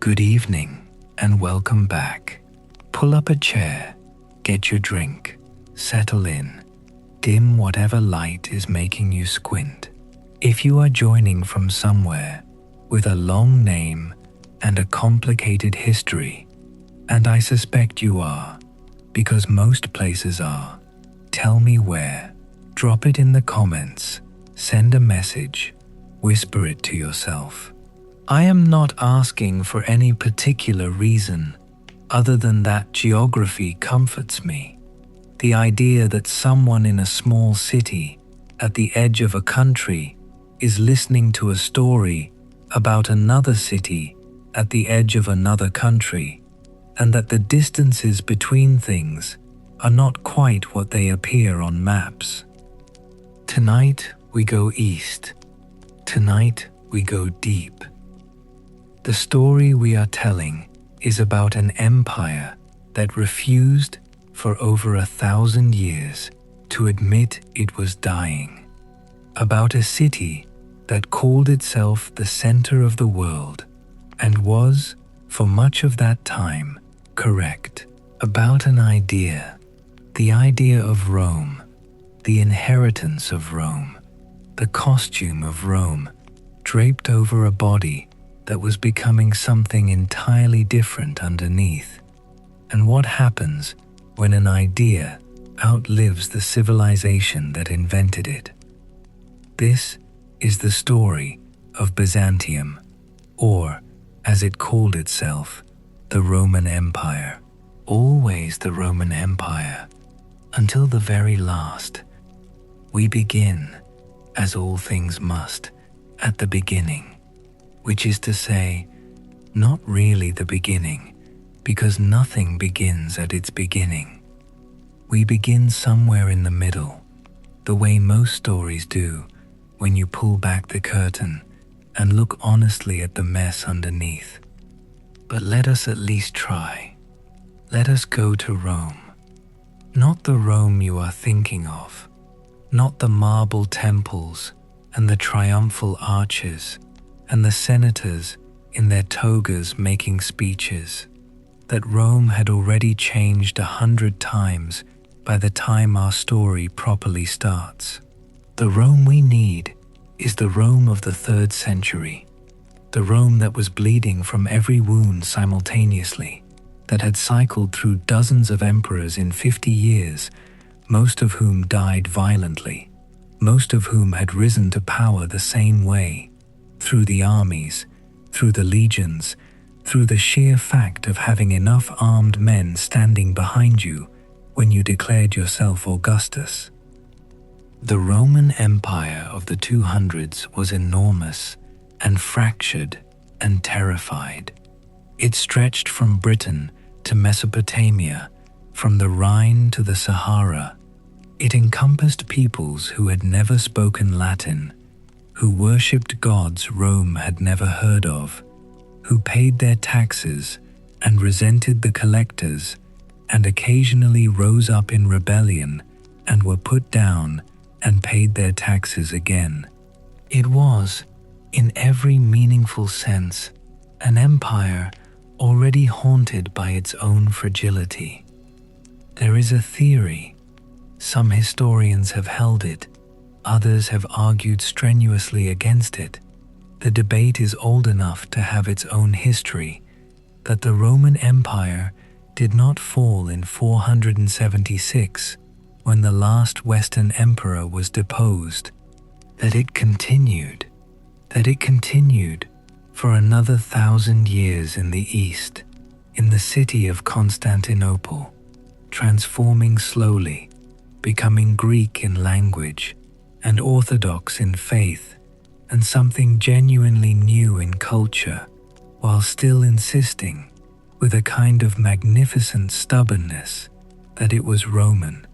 Good evening and welcome back. Pull up a chair, get your drink, settle in, dim whatever light is making you squint. If you are joining from somewhere with a long name and a complicated history, and I suspect you are, because most places are, tell me where. Drop it in the comments, send a message, whisper it to yourself. I am not asking for any particular reason other than that geography comforts me. The idea that someone in a small city at the edge of a country is listening to a story about another city at the edge of another country, and that the distances between things are not quite what they appear on maps. Tonight we go east. Tonight we go deep. The story we are telling is about an empire that refused for over 1,000 years to admit it was dying. About a city that called itself the center of the world and was, for much of that time, correct. About an idea, the idea of Rome, the inheritance of Rome, the costume of Rome, draped over a body that was becoming something entirely different underneath. And what happens when an idea outlives the civilization that invented it? This is the story of Byzantium, or, as it called itself, the Roman Empire. Always the Roman Empire, until the very last. We begin, as all things must, at the beginning, which is to say, not really the beginning, because nothing begins at its beginning. We begin somewhere in the middle, the way most stories do when you pull back the curtain and look honestly at the mess underneath. But let us at least try. Let us go to Rome. Not the Rome you are thinking of, not the marble temples and the triumphal arches and the senators in their togas making speeches. That Rome had already changed 100 times by the time our story properly starts. The Rome we need is the Rome of the 3rd century, the Rome that was bleeding from every wound simultaneously, that had cycled through dozens of emperors in 50 years, most of whom died violently, most of whom had risen to power the same way, through the armies, through the legions, through the sheer fact of having enough armed men standing behind you when you declared yourself Augustus. The Roman Empire of the 200s was enormous and fractured and terrified. It stretched from Britain to Mesopotamia, from the Rhine to the Sahara. It encompassed peoples who had never spoken Latin, who worshipped gods Rome had never heard of, who paid their taxes and resented the collectors, and occasionally rose up in rebellion and were put down and paid their taxes again. It was, in every meaningful sense, an empire already haunted by its own fragility. There is a theory. Some historians have held it, others have argued strenuously against it. The debate is old enough to have its own history, that the Roman Empire did not fall in 476 when the last Western emperor was deposed, that it continued for another 1,000 years in the East, in the city of Constantinople, transforming slowly, becoming Greek in language and Orthodox in faith, and something genuinely new in culture, while still insisting, with a kind of magnificent stubbornness, that it was Roman,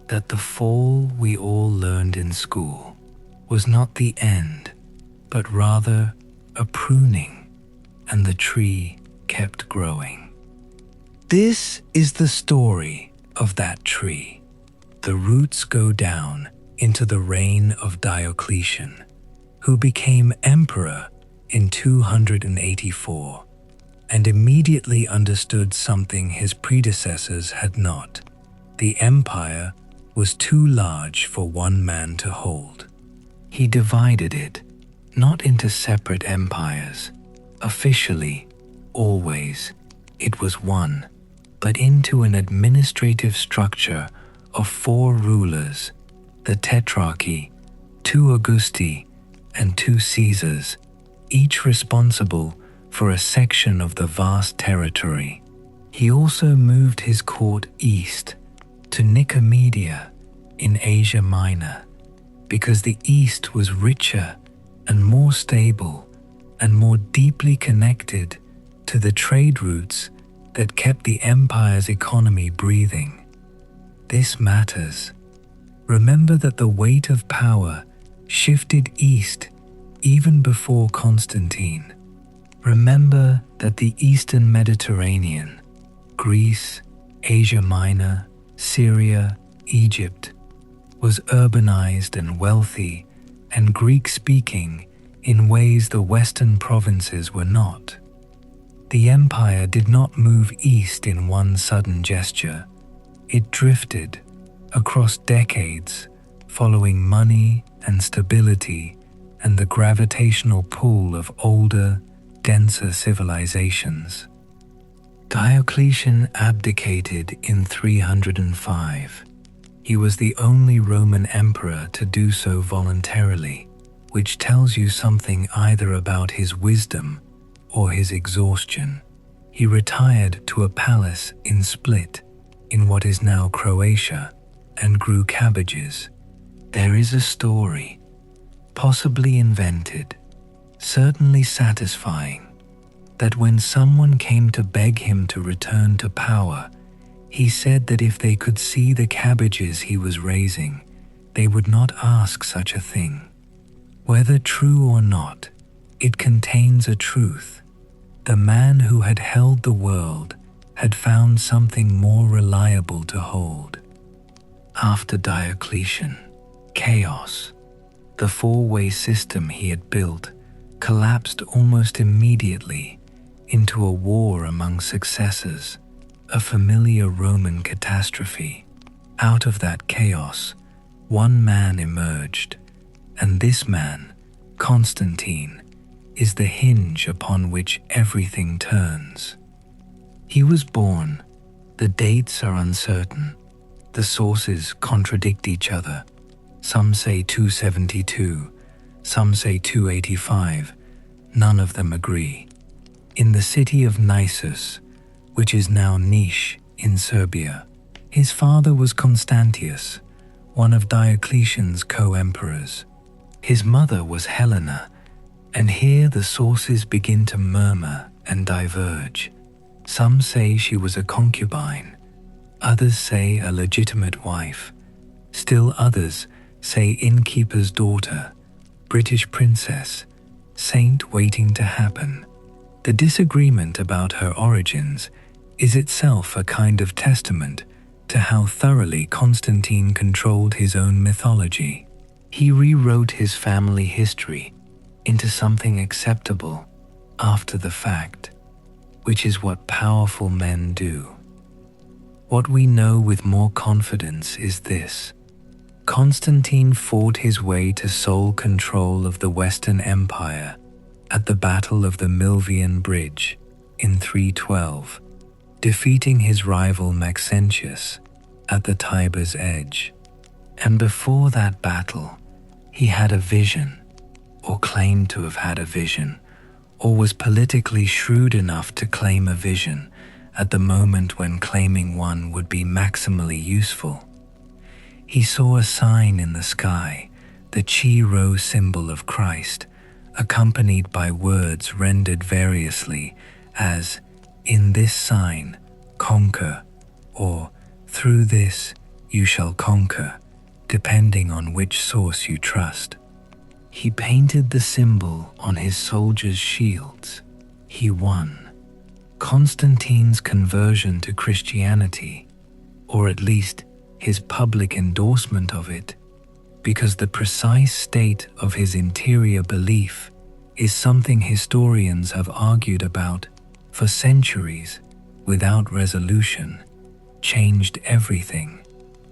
that the fall we all learned in school was not the end, but rather a pruning, and the tree kept growing. This is the story of that tree. The roots go down into the reign of Diocletian, who became emperor in 284. and immediately understood something his predecessors had not. The empire was too large for one man to hold. He divided it, not into separate empires. Officially, always, it was one, but into an administrative structure of 4 rulers, the Tetrarchy, 2 Augusti, and 2 Caesars, each responsible for a section of the vast territory. He also moved his court east to Nicomedia in Asia Minor, because the east was richer and more stable and more deeply connected to the trade routes that kept the empire's economy breathing. This matters. Remember that the weight of power shifted east even before Constantine. Remember that the Eastern Mediterranean, Greece, Asia Minor, Syria, Egypt, was urbanized and wealthy and Greek-speaking in ways the Western provinces were not. The empire did not move east in one sudden gesture. It drifted across decades, following money and stability and the gravitational pull of older, denser civilizations. Diocletian abdicated in 305. He was the only Roman emperor to do so voluntarily, which tells you something either about his wisdom or his exhaustion. He retired to a palace in Split, in what is now Croatia, and grew cabbages. There is a story, possibly invented, certainly satisfying, that when someone came to beg him to return to power, he said that if they could see the cabbages he was raising, they would not ask such a thing. Whether true or not, it contains a truth. The man who had held the world had found something more reliable to hold. After Diocletian, chaos. The 4-way system he had built collapsed almost immediately into a war among successors, a familiar Roman catastrophe. Out of that chaos, one man emerged, and this man, Constantine, is the hinge upon which everything turns. He was born. The dates are uncertain. The sources contradict each other. Some say 272, some say 285. None of them agree. In the city of Nisus, which is now Niš in Serbia. His father was Constantius, one of Diocletian's co-emperors. His mother was Helena, and here the sources begin to murmur and diverge. Some say she was a concubine, others say a legitimate wife, still others say innkeeper's daughter, British princess, saint waiting to happen. The disagreement about her origins is itself a kind of testament to how thoroughly Constantine controlled his own mythology. He rewrote his family history into something acceptable after the fact, which is what powerful men do. What we know with more confidence is this: Constantine fought his way to sole control of the Western Empire at the Battle of the Milvian Bridge in 312, defeating his rival Maxentius at the Tiber's edge. And before that battle, he had a vision, or claimed to have had a vision, or was politically shrewd enough to claim a vision at the moment when claiming one would be maximally useful. He saw a sign in the sky, the Chi-Rho symbol of Christ, accompanied by words rendered variously as, "In this sign, conquer," or "Through this, you shall conquer," depending on which source you trust. He painted the symbol on his soldiers' shields. He won. Constantine's conversion to Christianity, or at least his public endorsement of it, because the precise state of his interior belief is something historians have argued about for centuries, without resolution, changed everything.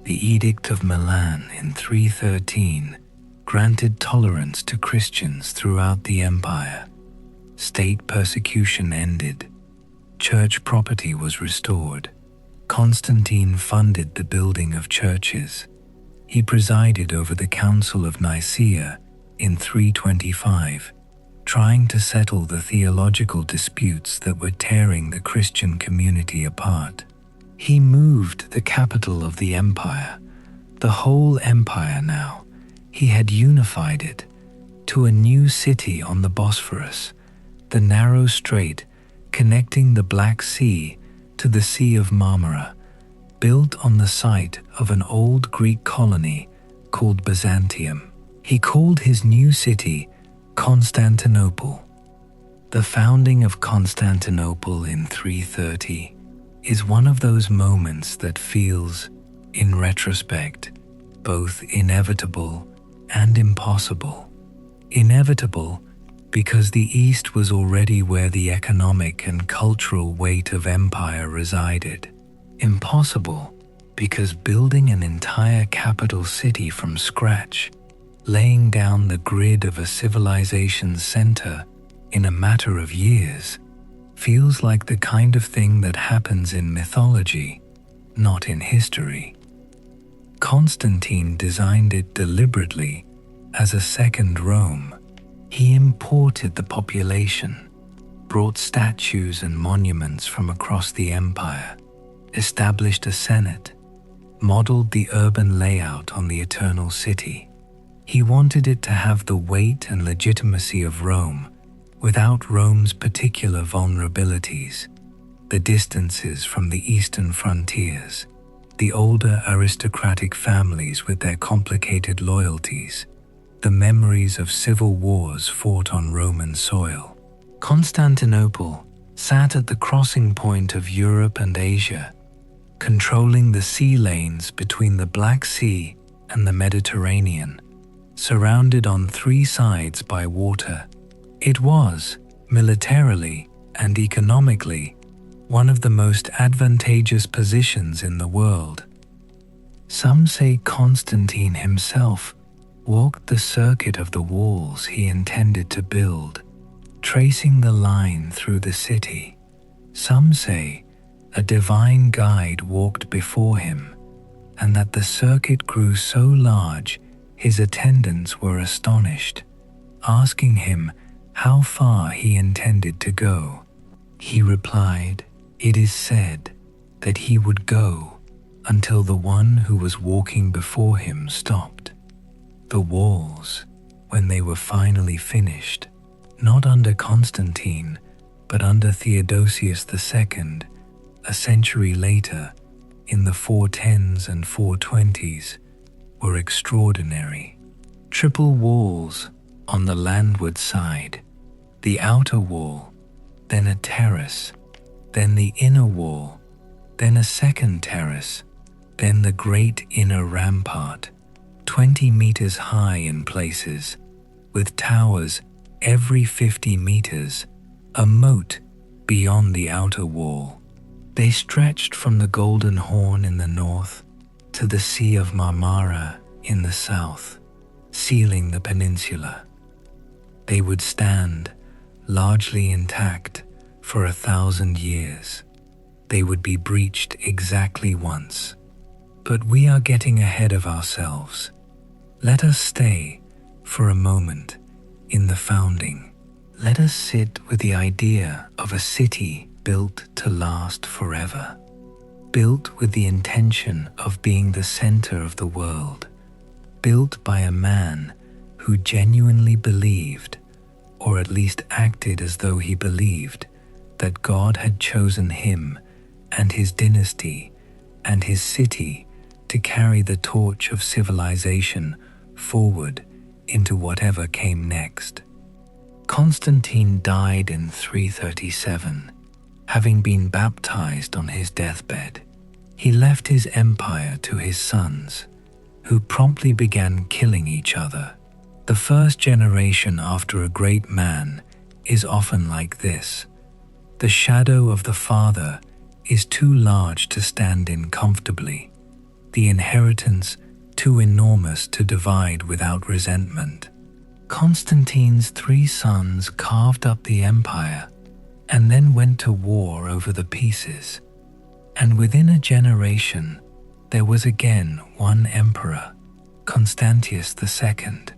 The Edict of Milan in 313 granted tolerance to Christians throughout the empire. State persecution ended. Church property was restored. Constantine funded the building of churches. He presided over the Council of Nicaea in 325, trying to settle the theological disputes that were tearing the Christian community apart. He moved the capital of the empire, the whole empire now. He had unified it, to a new city on the Bosphorus, the narrow strait connecting the Black Sea to the Sea of Marmara, built on the site of an old Greek colony called Byzantium. He called his new city Constantinople. The founding of Constantinople in 330 is one of those moments that feels, in retrospect, both inevitable and impossible. Inevitable because the East was already where the economic and cultural weight of empire resided. Impossible because building an entire capital city from scratch, laying down the grid of a civilization's center in a matter of years, feels like the kind of thing that happens in mythology, not in history. Constantine designed it deliberately as a second Rome. He imported the population, brought statues and monuments from across the empire, established a senate, modeled the urban layout on the Eternal City. He wanted it to have the weight and legitimacy of Rome, without Rome's particular vulnerabilities, the distances from the eastern frontiers, the older aristocratic families with their complicated loyalties, the memories of civil wars fought on Roman soil. Constantinople sat at the crossing point of Europe and Asia, controlling the sea lanes between the Black Sea and the Mediterranean, surrounded on three sides by water. It was, militarily and economically, one of the most advantageous positions in the world. Some say Constantine himself walked the circuit of the walls he intended to build, tracing the line through the city. Some say a divine guide walked before him, and that the circuit grew so large his attendants were astonished, asking him how far he intended to go. He replied, "It is said that he would go until the one who was walking before him stopped." The walls, when they were finally finished, not under Constantine, but under Theodosius II, a century later, in the 410s and 420s, were extraordinary. Triple walls on the landward side, the outer wall, then a terrace, then the inner wall, then a second terrace, then the great inner rampart, 20 meters high in places, with towers every 50 meters, a moat beyond the outer wall. They stretched from the Golden Horn in the north to the Sea of Marmara in the south, sealing the peninsula. They would stand, largely intact, for 1,000 years. They would be breached exactly once. But we are getting ahead of ourselves. Let us stay, for a moment, in the founding. Let us sit with the idea of a city built to last forever, built with the intention of being the center of the world, built by a man who genuinely believed, or at least acted as though he believed, that God had chosen him and his dynasty and his city to carry the torch of civilization forward into whatever came next. Constantine died in 337, having been baptized on his deathbed. He left his empire to his sons, who promptly began killing each other. The first generation after a great man is often like this. The shadow of the father is too large to stand in comfortably, the inheritance too enormous to divide without resentment. Constantine's 3 sons carved up the empire and then went to war over the pieces. And within a generation, there was again one emperor, Constantius II,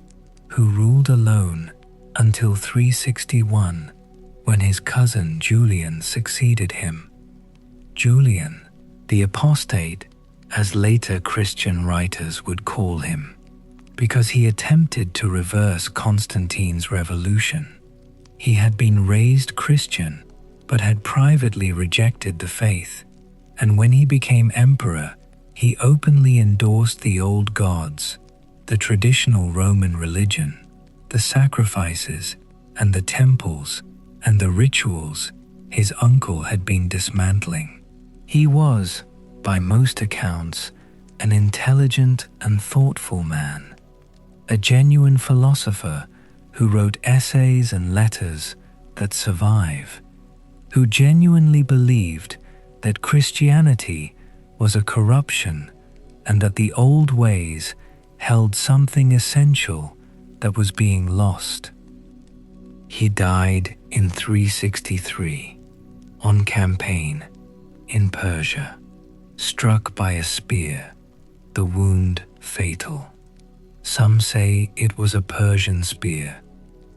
who ruled alone until 361, when his cousin Julian succeeded him. Julian, the apostate, as later Christian writers would call him, because he attempted to reverse Constantine's revolution. He had been raised Christian, but had privately rejected the faith, and when he became emperor, he openly endorsed the old gods, the traditional Roman religion, the sacrifices, and the temples, and the rituals his uncle had been dismantling. He was, by most accounts, an intelligent and thoughtful man, a genuine philosopher who wrote essays and letters that survive, who genuinely believed that Christianity was a corruption and that the old ways held something essential that was being lost. He died in 363 on campaign in Persia, struck by a spear, the wound fatal. Some say it was a Persian spear.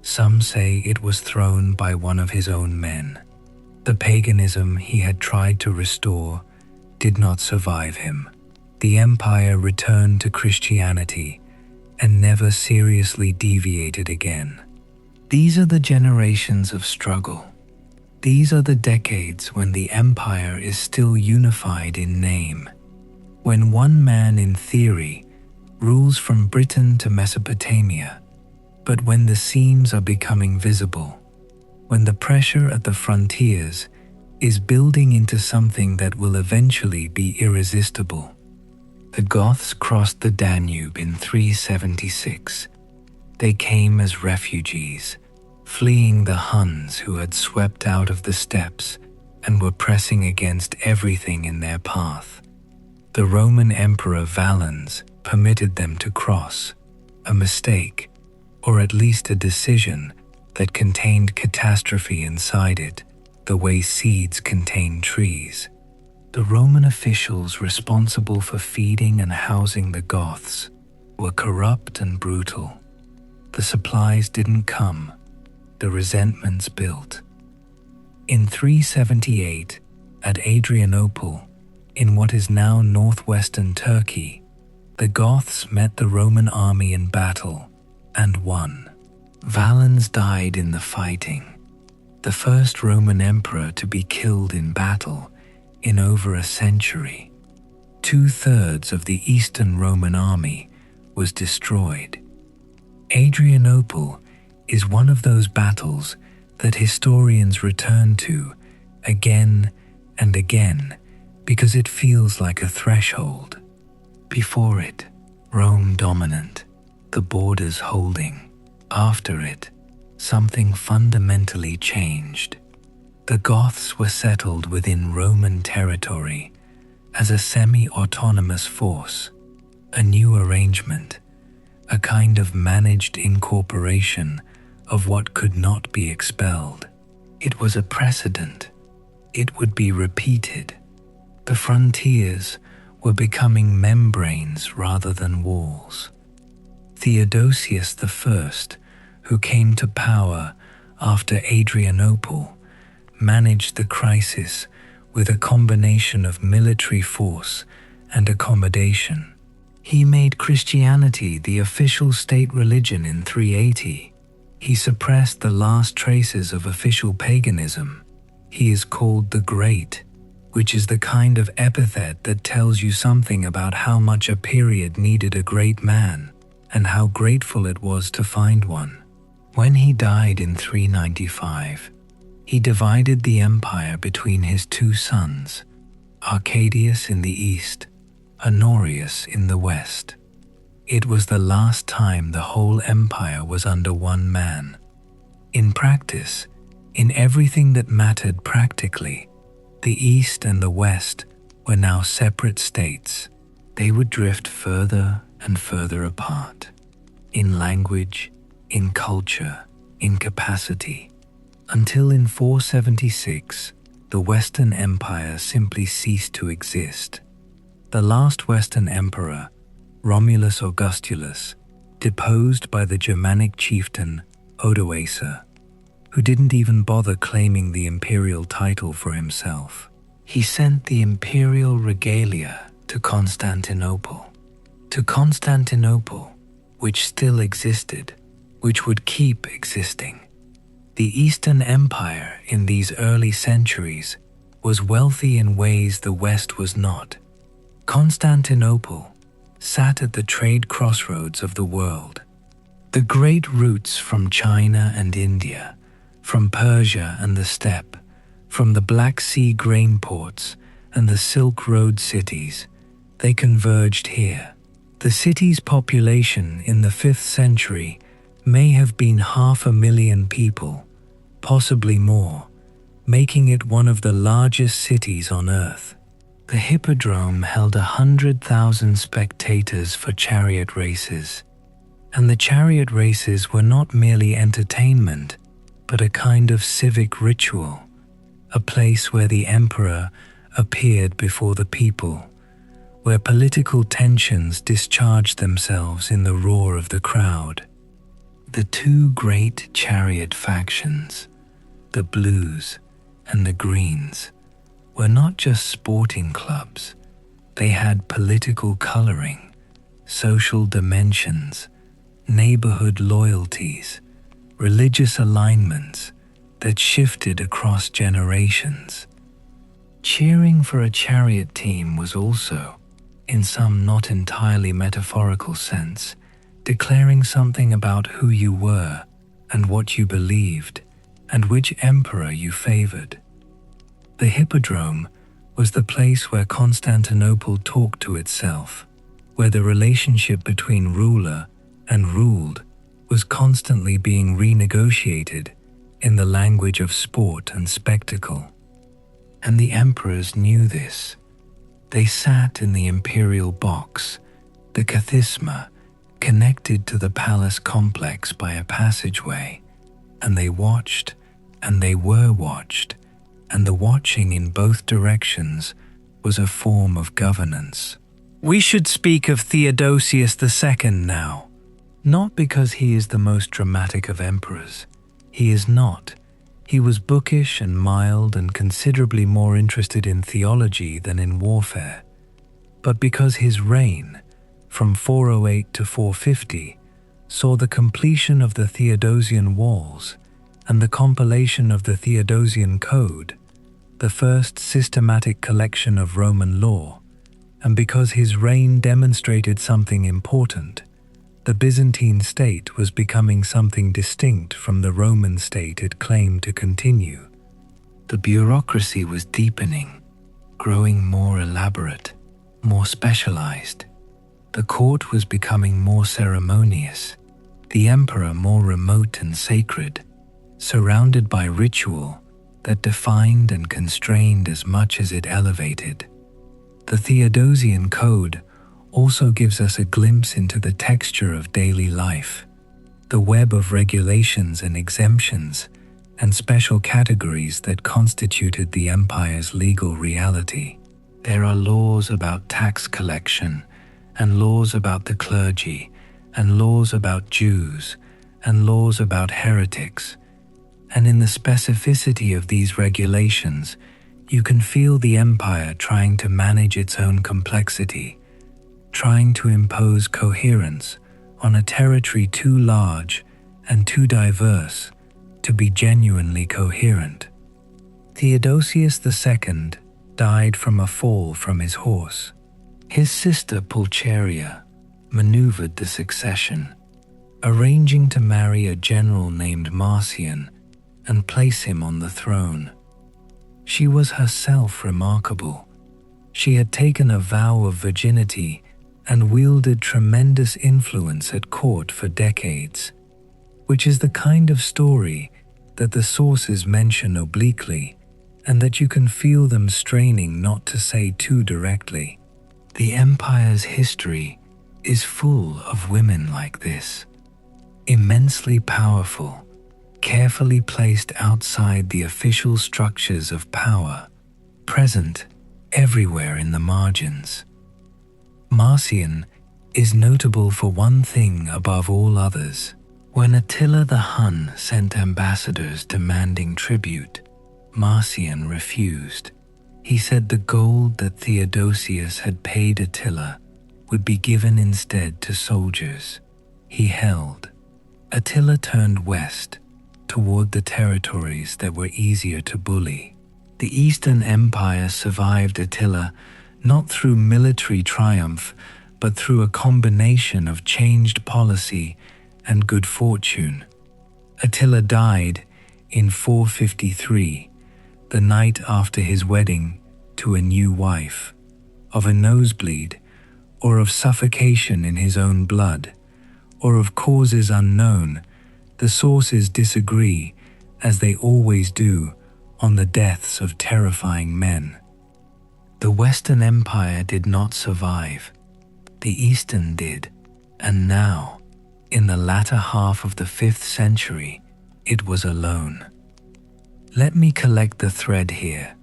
Some say it was thrown by one of his own men. The paganism he had tried to restore did not survive him. The empire returned to Christianity and never seriously deviated again. These are the generations of struggle. These are the decades when the empire is still unified in name, when one man in theory rules from Britain to Mesopotamia, but when the seams are becoming visible, when the pressure at the frontiers is building into something that will eventually be irresistible. The Goths crossed the Danube in 376. They came as refugees, fleeing the Huns who had swept out of the steppes and were pressing against everything in their path. The Roman Emperor Valens permitted them to cross, a mistake, or at least a decision that contained catastrophe inside it, the way seeds contain trees. The Roman officials responsible for feeding and housing the Goths were corrupt and brutal. The supplies didn't come, the resentments built. In 378, at Adrianople, in what is now northwestern Turkey, the Goths met the Roman army in battle and won. Valens died in the fighting, the first Roman emperor to be killed in battle in over a century. 2/3 of the Eastern Roman army was destroyed. Adrianople is one of those battles that historians return to again and again because it feels like a threshold. Before it, Rome dominant, the borders holding. After it, something fundamentally changed. The Goths were settled within Roman territory as a semi-autonomous force, a new arrangement, a kind of managed incorporation of what could not be expelled. It was a precedent. It would be repeated. The frontiers were becoming membranes rather than walls. Theodosius I, who came to power after Adrianople, managed the crisis with a combination of military force and accommodation. He made Christianity the official state religion in 380. He suppressed the last traces of official paganism. He is called the Great, which is the kind of epithet that tells you something about how much a period needed a great man and how grateful it was to find one. When he died in 395, he divided the empire between his 2 sons, Arcadius in the east, Honorius in the west. It was the last time the whole empire was under one man. In practice, In everything that mattered practically, the East and the West were now separate states. They would drift further and further apart. In language, in culture, in capacity, until in 476, the Western Empire simply ceased to exist. The last Western emperor, Romulus Augustulus, deposed by the Germanic chieftain Odoacer, who didn't even bother claiming the imperial title for himself. He sent the imperial regalia to Constantinople. To Constantinople, which still existed, which would keep existing. The Eastern Empire in these early centuries was wealthy in ways the West was not. Constantinople sat at the trade crossroads of the world. The great routes from China and India, from Persia and the steppe, from the Black Sea grain ports and the Silk Road cities, they converged here. The city's population in the 5th century may have been 500,000 people, possibly more, making it one of the largest cities on earth. The Hippodrome held 100,000 spectators for chariot races, and the chariot races were not merely entertainment, but a kind of civic ritual, a place where the emperor appeared before the people, where political tensions discharged themselves in the roar of the crowd. The two great chariot factions, the Blues and the Greens, were not just sporting clubs. They had political coloring, social dimensions, neighborhood loyalties, religious alignments that shifted across generations. Cheering for a chariot team was also, in some not entirely metaphorical sense, declaring something about who you were and what you believed and which emperor you favored. The Hippodrome was the place where Constantinople talked to itself, where the relationship between ruler and ruled was constantly being renegotiated in the language of sport and spectacle. And the emperors knew this. They sat in the imperial box, the kathisma, connected to the palace complex by a passageway, and they watched, and they were watched, and the watching in both directions was a form of governance. We should speak of Theodosius II now, not because he is the most dramatic of emperors. He is not. He was bookish and mild and considerably more interested in theology than in warfare, but because his reign, from 408 to 450, saw the completion of the Theodosian walls and the compilation of the Theodosian Code, the first systematic collection of Roman law, and because his reign demonstrated something important. The Byzantine state was becoming something distinct from the Roman state it claimed to continue. The bureaucracy was deepening, growing more elaborate, more specialized. The court was becoming more ceremonious, the emperor more remote and sacred, surrounded by ritual that defined and constrained as much as it elevated. The Theodosian Code also gives us a glimpse into the texture of daily life, the web of regulations and exemptions and special categories that constituted the empire's legal reality. There are laws about tax collection, and laws about the clergy, and laws about Jews, and laws about heretics. And in the specificity of these regulations, you can feel the empire trying to manage its own complexity, trying to impose coherence on a territory too large and too diverse to be genuinely coherent. Theodosius II died from a fall from his horse. His sister Pulcheria maneuvered the succession, arranging to marry a general named Marcian and place him on the throne. She was herself remarkable. She had taken a vow of virginity and wielded tremendous influence at court for decades, which is the kind of story that the sources mention obliquely, and that you can feel them straining not to say too directly. The empire's history is full of women like this, immensely powerful, carefully placed outside the official structures of power, present everywhere in the margins. Marcian is notable for one thing above all others. When Attila the Hun sent ambassadors demanding tribute, Marcian refused. He said the gold that Theodosius had paid Attila would be given instead to soldiers he held. Attila turned west, toward the territories that were easier to bully. The Eastern Empire survived Attila not through military triumph, but through a combination of changed policy and good fortune. Attila died in 453, the night after his wedding to a new wife, of a nosebleed, or of suffocation in his own blood, or of causes unknown. The sources disagree, as they always do, on the deaths of terrifying men. The Western Empire did not survive. The Eastern did, and now, in the latter half of the 5th century, it was alone. Let me collect the thread here,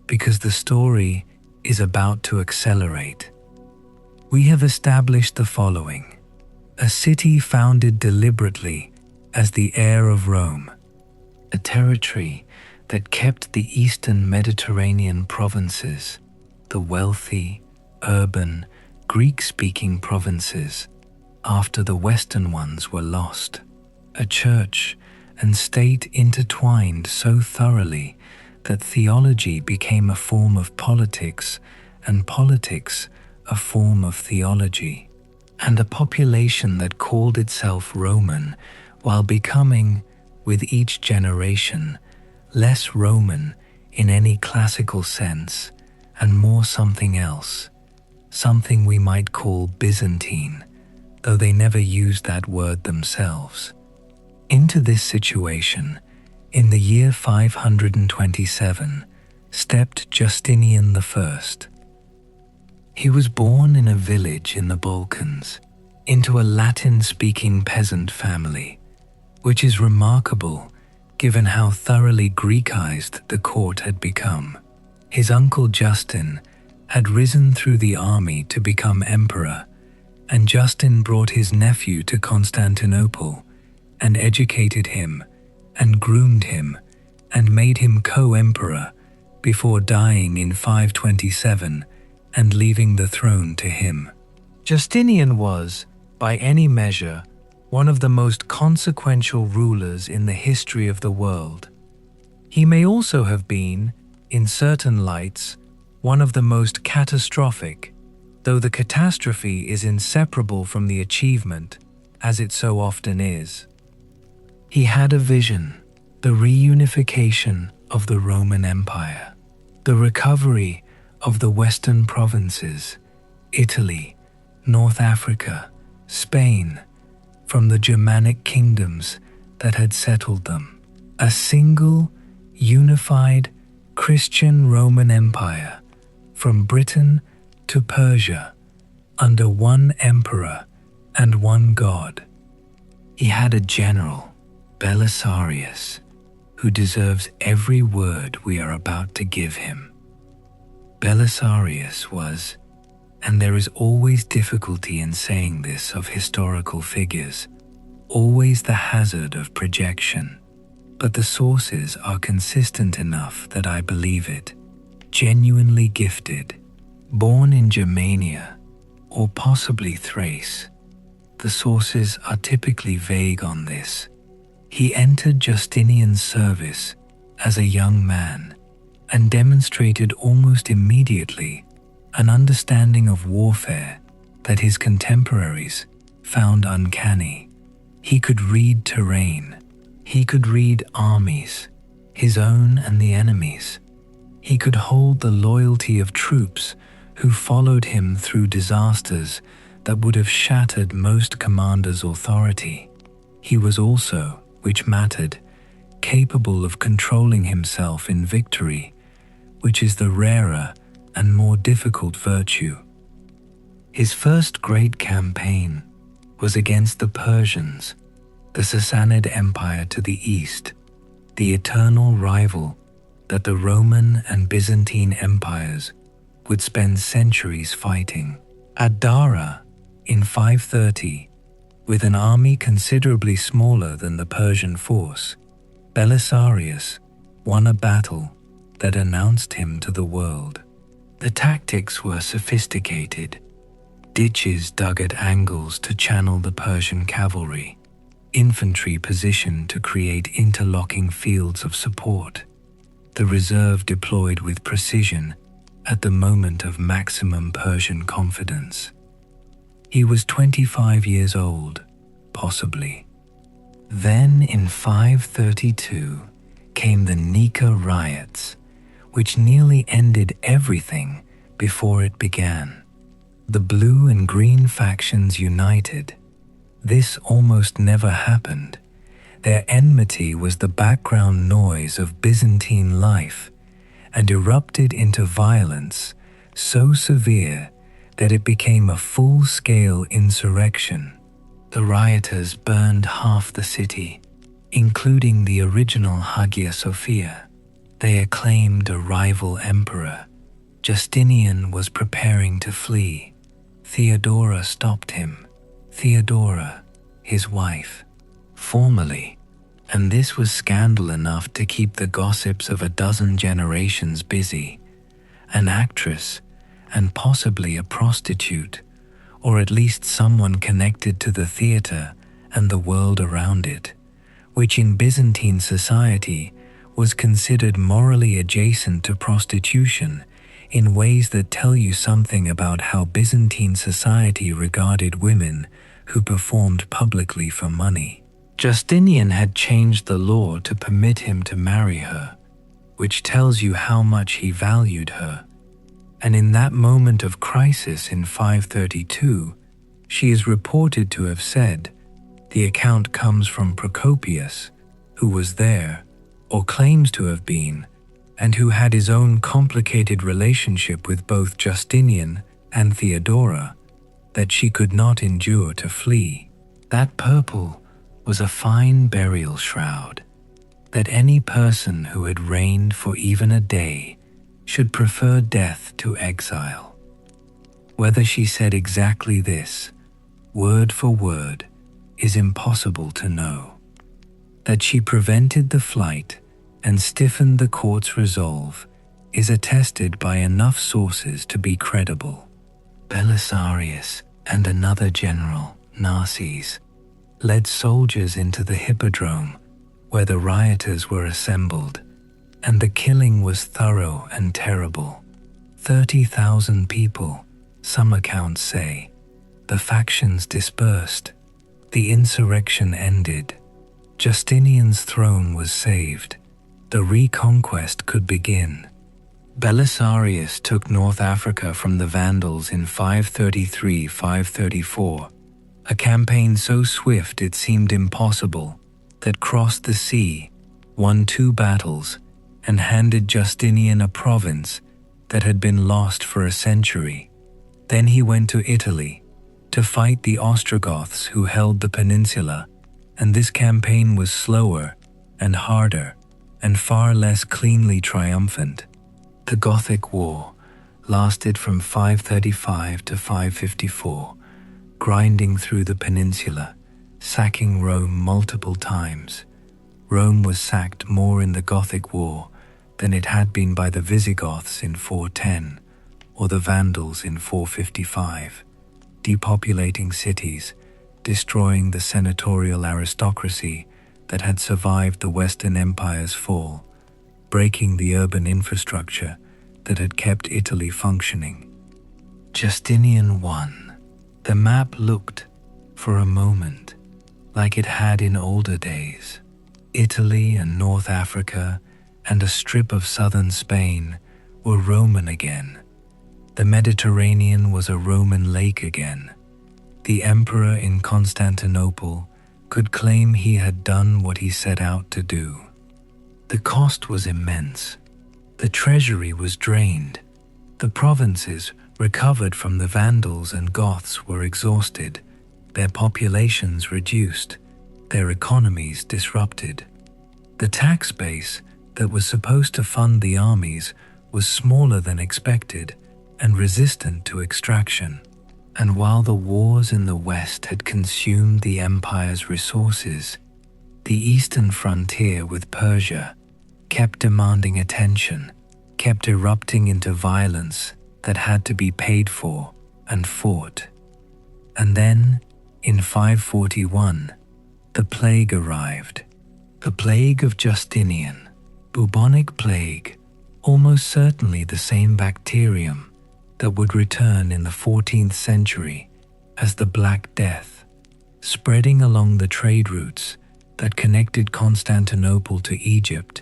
because the story is about to accelerate. We have established the following: a city founded deliberately as the heir of Rome, a territory that kept the eastern Mediterranean provinces, the wealthy, urban, Greek-speaking provinces, after the Western ones were lost, a church and state intertwined so thoroughly that theology became a form of politics and politics a form of theology, and a population that called itself Roman while becoming, with each generation, less Roman in any classical sense and more something else, something we might call Byzantine, though they never used that word themselves. Into this situation, in the year 527, stepped Justinian I. He was born in a village in the Balkans, into a Latin-speaking peasant family, which is remarkable given how thoroughly Greekized the court had become. His uncle Justin had risen through the army to become emperor, and Justin brought his nephew to Constantinople and educated him and groomed him and made him co-emperor before dying in 527 and leaving the throne to him. Justinian was, by any measure, one of the most consequential rulers in the history of the world. He may also have been, in certain lights, one of the most catastrophic, though the catastrophe is inseparable from the achievement, as it so often is. He had a vision, the reunification of the Roman Empire, the recovery of the Western provinces, Italy, North Africa, Spain, from the Germanic kingdoms that had settled them. A single, unified, Christian Roman Empire, from Britain to Persia, under one emperor and one god. He had a general, Belisarius, who deserves every word we are about to give him. Belisarius was, and there is always difficulty in saying this of historical figures, always the hazard of projection, but the sources are consistent enough that I believe it. Genuinely gifted, born in Germania, or possibly Thrace. The sources are typically vague on this. He entered Justinian's service as a young man and demonstrated almost immediately an understanding of warfare that his contemporaries found uncanny. He could read terrain. He could read armies, his own and the enemy's. He could hold the loyalty of troops who followed him through disasters that would have shattered most commanders' authority. He was also, which mattered, capable of controlling himself in victory, which is the rarer and more difficult virtue. His first great campaign was against the Persians, the Sassanid Empire to the east, the eternal rival that the Roman and Byzantine empires would spend centuries fighting. At Dara, in 530, with an army considerably smaller than the Persian force, Belisarius won a battle that announced him to the world. The tactics were sophisticated. Ditches dug at angles to channel the Persian cavalry, infantry positioned to create interlocking fields of support, the reserve deployed with precision at the moment of maximum Persian confidence. He was 25 years old, possibly. Then in 532 came the Nika riots, which nearly ended everything before it began. The blue and green factions united. This almost never happened. Their enmity was the background noise of Byzantine life and erupted into violence so severe that it became a full-scale insurrection. The rioters burned half the city, including the original Hagia Sophia. They acclaimed a rival emperor. Justinian was preparing to flee. Theodora stopped him. Theodora, his wife, formally, and this was scandal enough to keep the gossips of a dozen generations busy. An actress, and possibly a prostitute, or at least someone connected to the theater and the world around it, which in Byzantine society was considered morally adjacent to prostitution in ways that tell you something about how Byzantine society regarded women who performed publicly for money. Justinian had changed the law to permit him to marry her, which tells you how much he valued her. And in that moment of crisis in 532, she is reported to have said, the account comes from Procopius, who was there, or claims to have been, and who had his own complicated relationship with both Justinian and Theodora, that she could not endure to flee. That purple was a fine burial shroud, that any person who had reigned for even a day should prefer death to exile. Whether she said exactly this, word for word, is impossible to know. That she prevented the flight and stiffened the court's resolve is attested by enough sources to be credible. Belisarius and another general, Narses, led soldiers into the hippodrome where the rioters were assembled, and the killing was thorough and terrible. 30,000 people, some accounts say. The factions dispersed. The insurrection ended. Justinian's throne was saved. The reconquest could begin. Belisarius took North Africa from the Vandals in 533-534, a campaign so swift it seemed impossible, that crossed the sea, won 2 battles, and handed Justinian a province that had been lost for a century. Then he went to Italy to fight the Ostrogoths who held the peninsula, and this campaign was slower and harder and far less cleanly triumphant. The Gothic War lasted from 535 to 554, grinding through the peninsula, sacking Rome multiple times. Rome was sacked more in the Gothic War than it had been by the Visigoths in 410 or the Vandals in 455, depopulating cities, destroying the senatorial aristocracy that had survived the Western Empire's fall, breaking the urban infrastructure that had kept Italy functioning. Justinian won. The map looked, for a moment, like it had in older days. Italy and North Africa and a strip of southern Spain were Roman again. The Mediterranean was a Roman lake again. The emperor in Constantinople could claim he had done what he set out to do. The cost was immense. The treasury was drained. The provinces, recovered from the Vandals and Goths, were exhausted, their populations reduced, their economies disrupted. The tax base that was supposed to fund the armies was smaller than expected and resistant to extraction. And while the wars in the West had consumed the empire's resources, the eastern frontier with Persia kept demanding attention, kept erupting into violence that had to be paid for and fought. And then, in 541, the plague arrived. The plague of Justinian, bubonic plague, almost certainly the same bacterium that would return in the 14th century as the Black Death, spreading along the trade routes that connected Constantinople to Egypt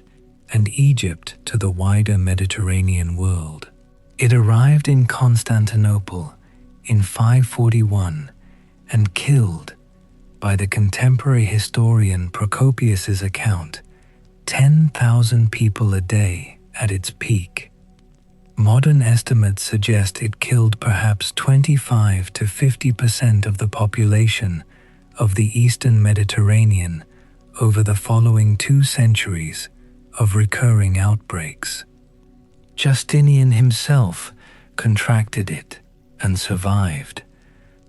and Egypt to the wider Mediterranean world. It arrived in Constantinople in 541 and killed, by the contemporary historian Procopius's account, 10,000 people a day at its peak. Modern estimates suggest it killed perhaps 25 to 50% of the population of the Eastern Mediterranean over the following 2 centuries of recurring outbreaks. Justinian himself contracted it and survived,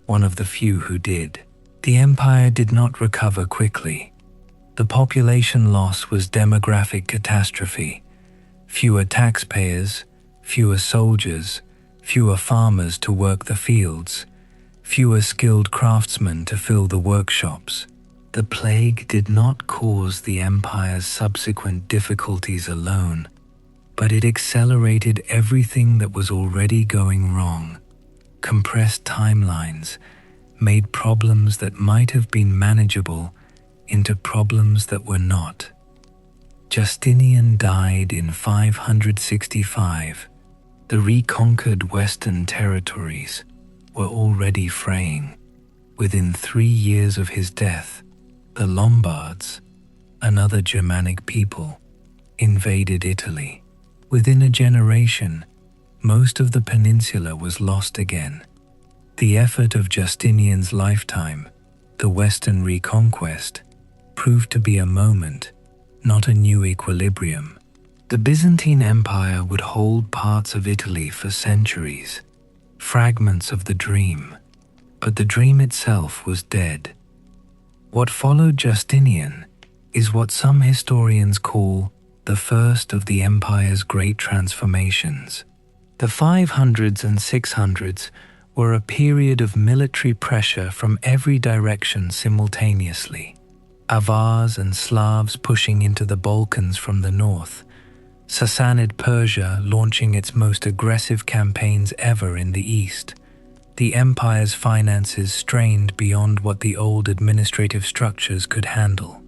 one of the few who did. The empire did not recover quickly. The population loss was demographic catastrophe. Fewer taxpayers, fewer soldiers, fewer farmers to work the fields, fewer skilled craftsmen to fill the workshops. The plague did not cause the empire's subsequent difficulties alone, but it accelerated everything that was already going wrong. Compressed timelines made problems that might have been manageable into problems that were not. Justinian died in 565. The reconquered Western territories were already fraying. Within 3 years of his death, the Lombards, another Germanic people, invaded Italy. Within a generation, most of the peninsula was lost again. The effort of Justinian's lifetime, the Western reconquest, proved to be a moment, not a new equilibrium. The Byzantine Empire would hold parts of Italy for centuries, fragments of the dream, but the dream itself was dead. What followed Justinian is what some historians call the first of the empire's great transformations. The 500s and 600s were a period of military pressure from every direction simultaneously. Avars and Slavs pushing into the Balkans from the north, Sassanid Persia launching its most aggressive campaigns ever in the east, the empire's finances strained beyond what the old administrative structures could handle.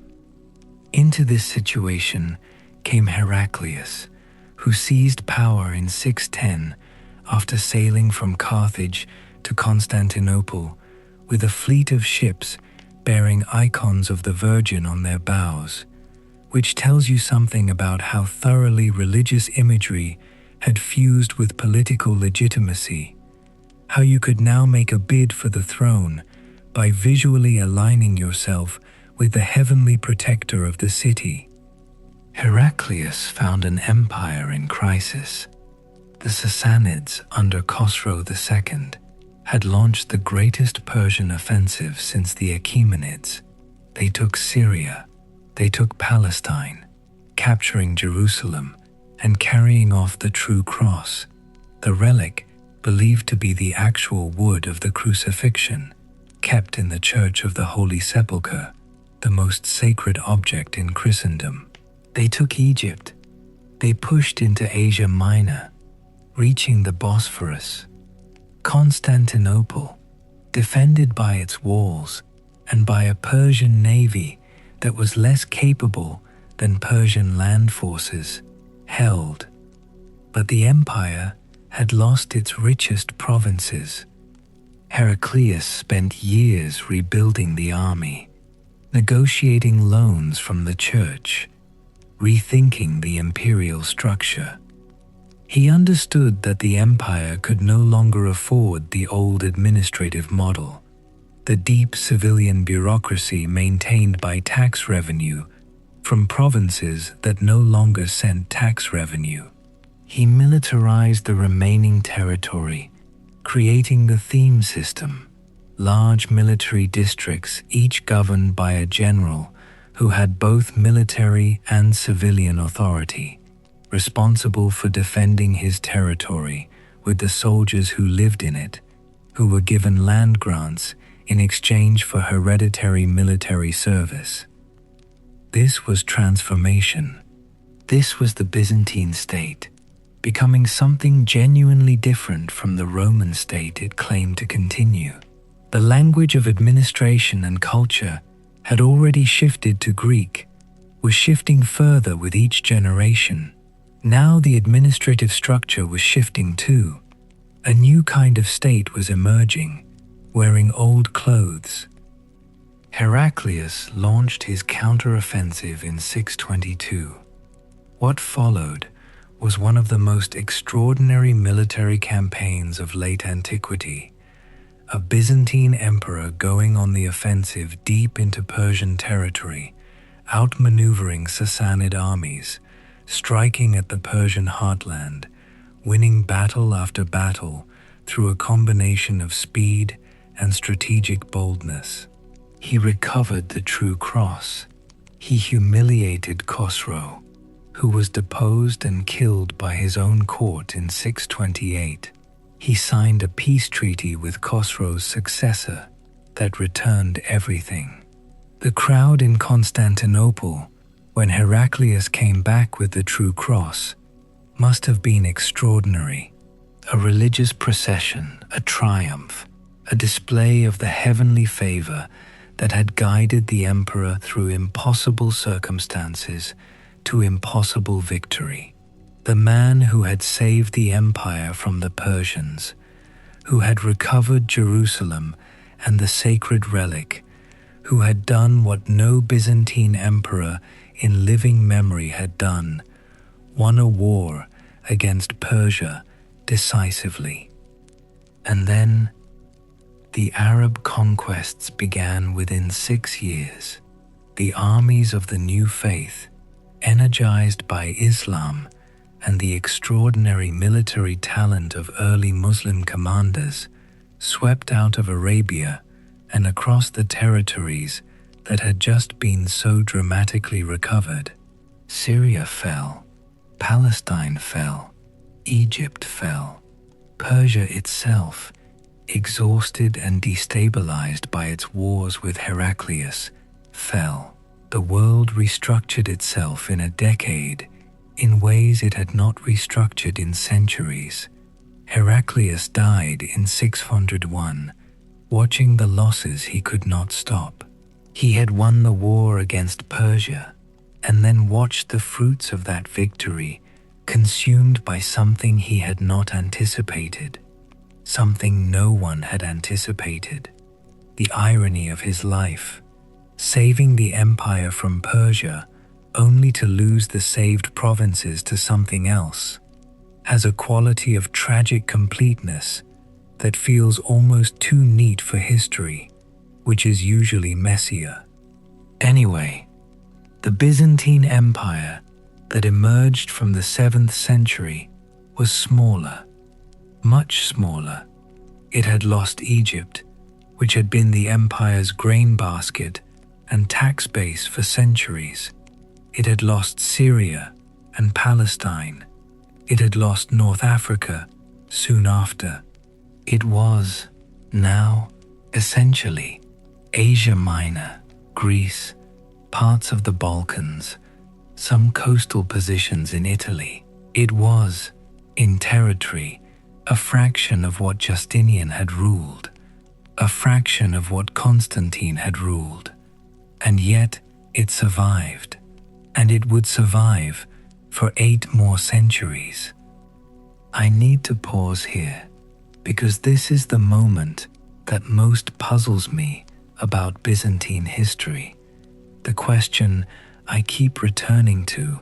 Into this situation came Heraclius, who seized power in 610 after sailing from Carthage to Constantinople with a fleet of ships bearing icons of the Virgin on their bows, which tells you something about how thoroughly religious imagery had fused with political legitimacy, how you could now make a bid for the throne by visually aligning yourself with the heavenly protector of the city. Heraclius found an empire in crisis. The Sassanids under Khosrow II had launched the greatest Persian offensive since the Achaemenids. They took Syria, they took Palestine, capturing Jerusalem and carrying off the true cross, the relic believed to be the actual wood of the crucifixion, kept in the Church of the Holy Sepulchre, the most sacred object in Christendom. They took Egypt. They pushed into Asia Minor, reaching the Bosphorus. Constantinople, defended by its walls and by a Persian navy that was less capable than Persian land forces, held. But the empire had lost its richest provinces. Heraclius spent years rebuilding the army, negotiating loans from the church, rethinking the imperial structure. He understood that the empire could no longer afford the old administrative model, the deep civilian bureaucracy maintained by tax revenue from provinces that no longer sent tax revenue. He militarized the remaining territory, creating the theme system, large military districts each governed by a general who had both military and civilian authority, responsible for defending his territory with the soldiers who lived in it, who were given land grants in exchange for hereditary military service. This was transformation. This was the Byzantine state, becoming something genuinely different from the Roman state it claimed to continue. The language of administration and culture had already shifted to Greek, was shifting further with each generation. Now the administrative structure was shifting too. A new kind of state was emerging, wearing old clothes. Heraclius launched his counter-offensive in 622. What followed was one of the most extraordinary military campaigns of late antiquity. A Byzantine emperor going on the offensive deep into Persian territory, outmaneuvering Sassanid armies, striking at the Persian heartland, winning battle after battle through a combination of speed and strategic boldness. He recovered the true cross. He humiliated Khosrow, who was deposed and killed by his own court in 628. He signed a peace treaty with Khosrow's successor that returned everything. The crowd in Constantinople, when Heraclius came back with the true cross, must have been extraordinary. A religious procession, a triumph, a display of the heavenly favor that had guided the emperor through impossible circumstances to impossible victory. The man who had saved the empire from the Persians, who had recovered Jerusalem and the sacred relic, who had done what no Byzantine emperor in living memory had done, won a war against Persia decisively. And then the Arab conquests began within 6 years. The armies of the new faith, energized by Islam and the extraordinary military talent of early Muslim commanders, swept out of Arabia and across the territories that had just been so dramatically recovered. Syria fell, Palestine fell, Egypt fell, Persia itself, exhausted and destabilized by its wars with Heraclius, fell. The world restructured itself in a decade in ways it had not restructured in centuries. Heraclius died in 601, watching the losses he could not stop. He had won the war against Persia, and then watched the fruits of that victory consumed by something he had not anticipated, something no one had anticipated. The irony of his life, saving the empire from Persia only to lose the saved provinces to something else, has a quality of tragic completeness that feels almost too neat for history, which is usually messier. Anyway, the Byzantine Empire that emerged from the 7th century was smaller, much smaller. It had lost Egypt, which had been the empire's grain basket and tax base for centuries. It had lost Syria and Palestine. It had lost North Africa soon after. It was, now, essentially, Asia Minor, Greece, parts of the Balkans, some coastal positions in Italy. It was, in territory, a fraction of what Justinian had ruled, a fraction of what Constantine had ruled, and yet it survived, and it would survive for 8 more centuries. I need to pause here, because this is the moment that most puzzles me about Byzantine history, the question I keep returning to: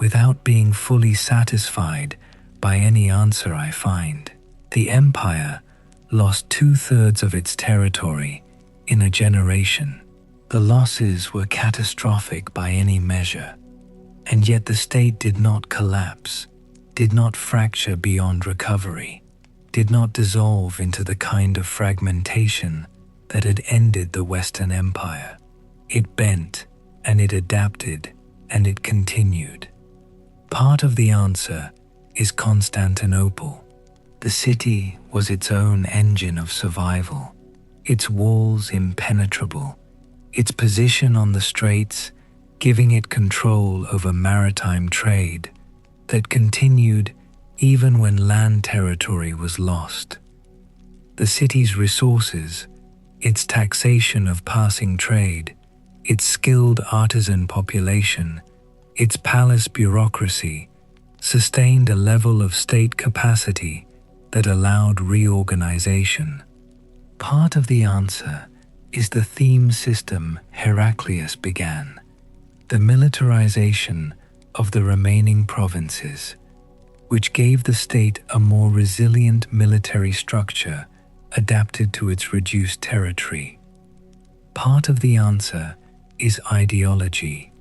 without being fully satisfied by any answer I find. The empire lost 2/3 of its territory in a generation. The losses were catastrophic by any measure, and yet the state did not collapse, did not fracture beyond recovery, did not dissolve into the kind of fragmentation that had ended the Western Empire. It bent, and it adapted, and it continued. Part of the answer is Constantinople. The city was its own engine of survival, its walls impenetrable, its position on the straits giving it control over maritime trade that continued even when land territory was lost. The city's resources, its taxation of passing trade, its skilled artisan population, its palace bureaucracy, sustained a level of state capacity that allowed reorganization. Part of the answer is the theme system Heraclius began, the militarization of the remaining provinces, which gave the state a more resilient military structure adapted to its reduced territory. Part of the answer is ideology.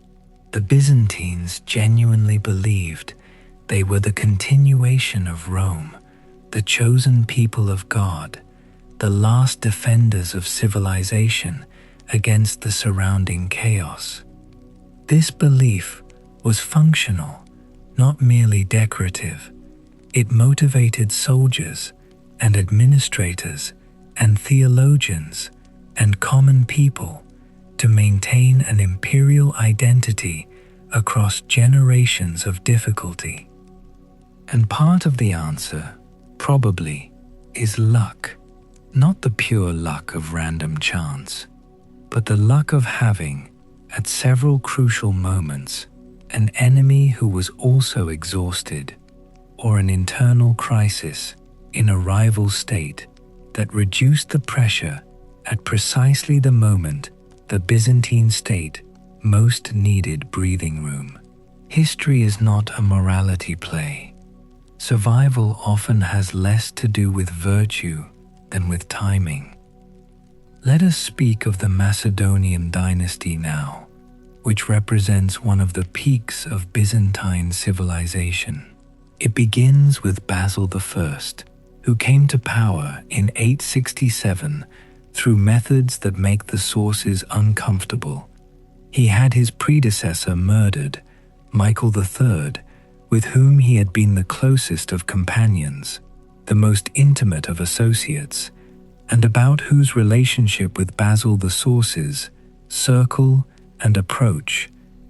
The Byzantines genuinely believed they were the continuation of Rome, the chosen people of God, the last defenders of civilization against the surrounding chaos. This belief was functional, not merely decorative. It motivated soldiers and administrators and theologians and common people to maintain an imperial identity across generations of difficulty. And part of the answer, probably, is luck. Not the pure luck of random chance, but the luck of having, at several crucial moments, an enemy who was also exhausted, or an internal crisis in a rival state that reduced the pressure at precisely the moment the Byzantine state most needed breathing room. History is not a morality play. Survival often has less to do with virtue than with timing. Let us speak of the Macedonian dynasty now, which represents one of the peaks of Byzantine civilization. It begins with Basil I, who came to power in 867 through methods that make the sources uncomfortable. He had his predecessor murdered, Michael III, with whom he had been the closest of companions, the most intimate of associates, and about whose relationship with Basil the sources circle and approach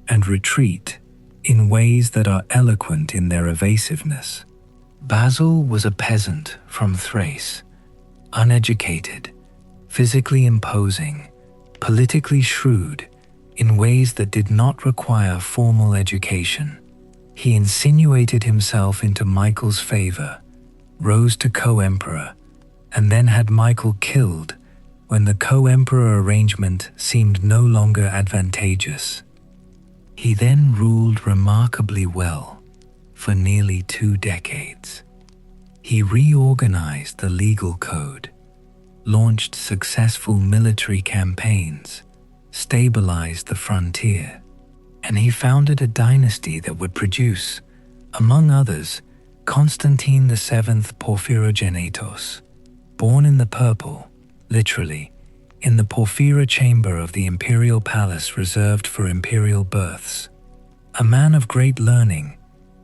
and retreat in ways that are eloquent in their evasiveness. Basil was a peasant from Thrace, uneducated, physically imposing, politically shrewd, in ways that did not require formal education. He insinuated himself into Michael's favor, rose to co-emperor, and then had Michael killed when the co-emperor arrangement seemed no longer advantageous. He then ruled remarkably well for nearly 2 decades. He reorganized the legal code, launched successful military campaigns, stabilized the frontier, and he founded a dynasty that would produce, among others, Constantine VII Porphyrogenitos, born in the purple, literally, in the Porphyra chamber of the imperial palace reserved for imperial births. A man of great learning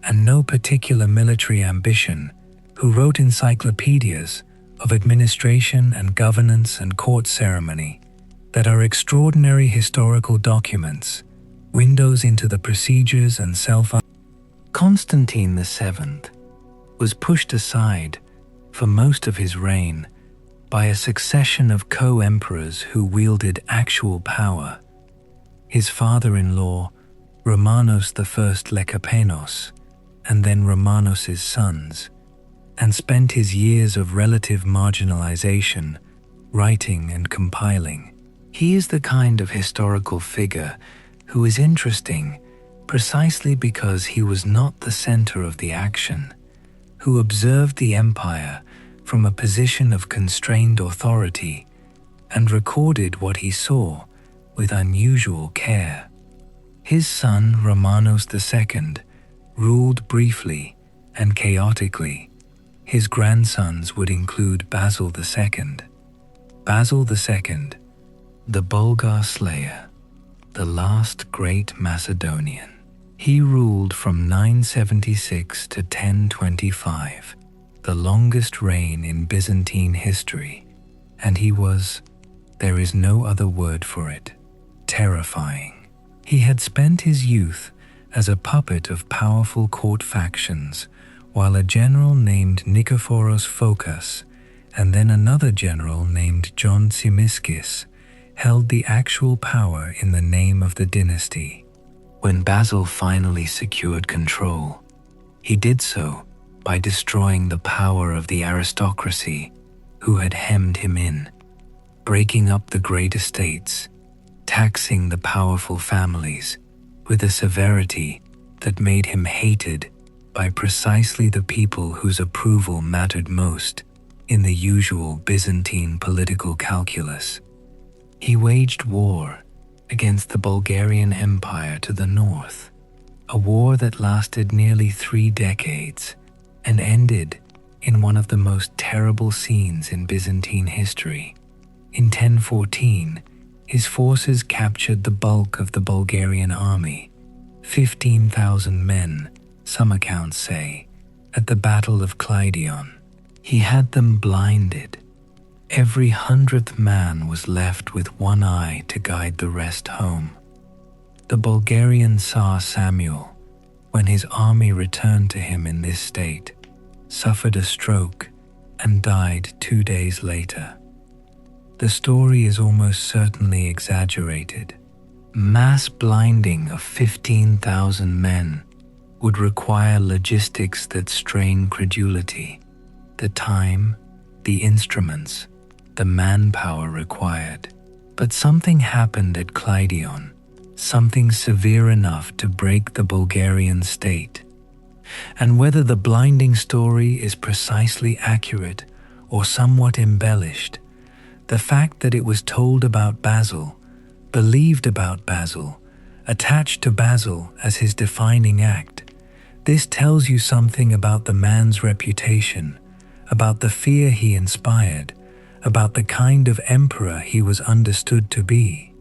and no particular military ambition, who wrote encyclopedias of administration and governance and court ceremony that are extraordinary historical documents, windows into the procedures and Constantine VII was pushed aside for most of his reign by a succession of co-emperors who wielded actual power. His father-in-law, Romanos I Lecapenos, and then Romanos's sons, and spent his years of relative marginalization writing and compiling. He is the kind of historical figure who is interesting precisely because he was not the center of the action, who observed the empire from a position of constrained authority and recorded what he saw with unusual care. His son Romanos II ruled briefly and chaotically. His grandsons would include Basil II. Basil II, the Bulgar slayer, the last great Macedonian. He ruled from 976 to 1025, the longest reign in Byzantine history, and he was, there is no other word for it, terrifying. He had spent his youth as a puppet of powerful court factions, while a general named Nikephoros Phokas and then another general named John Tzimiskis held the actual power in the name of the dynasty. When Basil finally secured control, he did so by destroying the power of the aristocracy who had hemmed him in, breaking up the great estates, taxing the powerful families with a severity that made him hated by precisely the people whose approval mattered most in the usual Byzantine political calculus. He waged war against the Bulgarian Empire to the north, a war that lasted nearly 3 decades and ended in one of the most terrible scenes in Byzantine history. In 1014, his forces captured the bulk of the Bulgarian army, 15,000 men, some accounts say, at the Battle of Cleidion. He had them blinded. Every 100th man was left with one eye to guide the rest home. The Bulgarian Tsar Samuel, when his army returned to him in this state, suffered a stroke and died 2 days later. The story is almost certainly exaggerated. Mass blinding of 15,000 men would require logistics that strain credulity, the time, the instruments, the manpower required. But something happened at Cleidion, something severe enough to break the Bulgarian state. And whether the blinding story is precisely accurate or somewhat embellished, the fact that it was told about Basil, believed about Basil, attached to Basil as his defining act, this tells you something about the man's reputation, about the fear he inspired, about the kind of emperor he was understood to be.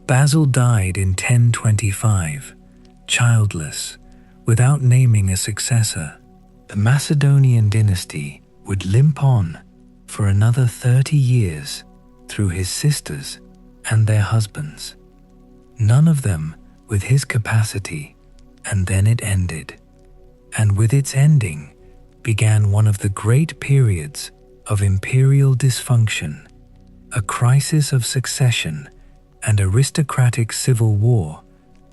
Basil died in 1025, childless, without naming a successor. The Macedonian dynasty would limp on for another 30 years through his sisters and their husbands, none of them with his capacity, and then it ended. And with its ending began one of the great periods of imperial dysfunction, a crisis of succession and aristocratic civil war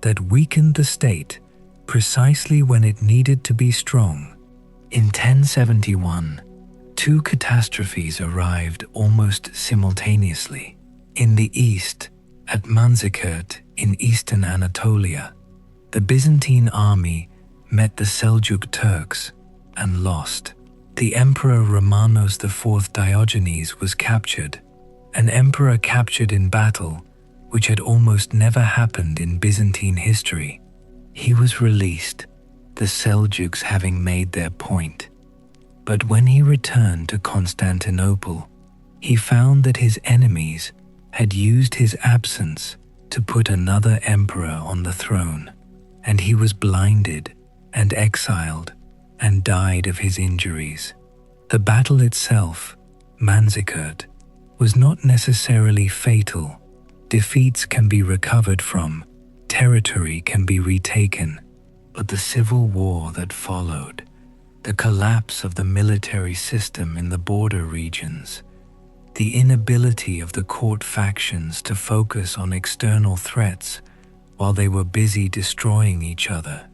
that weakened the state precisely when it needed to be strong. In 1071, 2 catastrophes arrived almost simultaneously. In the east, at Manzikert in eastern Anatolia, the Byzantine army met the Seljuk Turks and lost. The Emperor Romanos IV Diogenes was captured, an emperor captured in battle which had almost never happened in Byzantine history. He was released, the Seljuks having made their point. But when he returned to Constantinople, he found that his enemies had used his absence to put another emperor on the throne, and he was blinded and exiled and died of his injuries. The battle itself, Manzikert, was not necessarily fatal. Defeats can be recovered from, territory can be retaken, but the civil war that followed, the collapse of the military system in the border regions, the inability of the court factions to focus on external threats while they were busy destroying each other.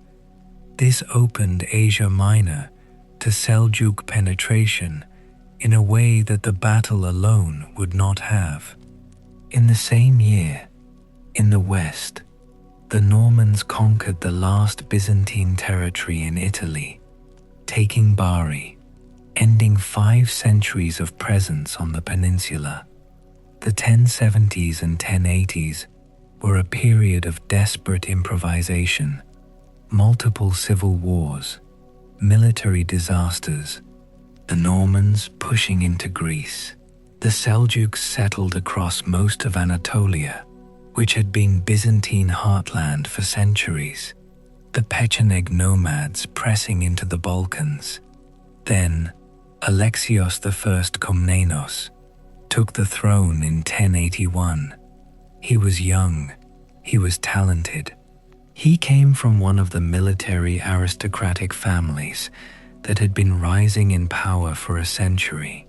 This opened Asia Minor to Seljuk penetration in a way that the battle alone would not have. In the same year, in the west, The Normans conquered the last Byzantine territory in Italy, taking Bari, ending 5 centuries of presence on the peninsula. The 1070s and 1080s were a period of desperate improvisation, multiple civil wars, military disasters, the Normans pushing into Greece. The Seljuks settled across most of Anatolia, which had been Byzantine heartland for centuries, the Pecheneg nomads pressing into the Balkans. Then, Alexios I Komnenos took the throne in 1081. He was young, he was talented. He came from one of the military aristocratic families that had been rising in power for a century,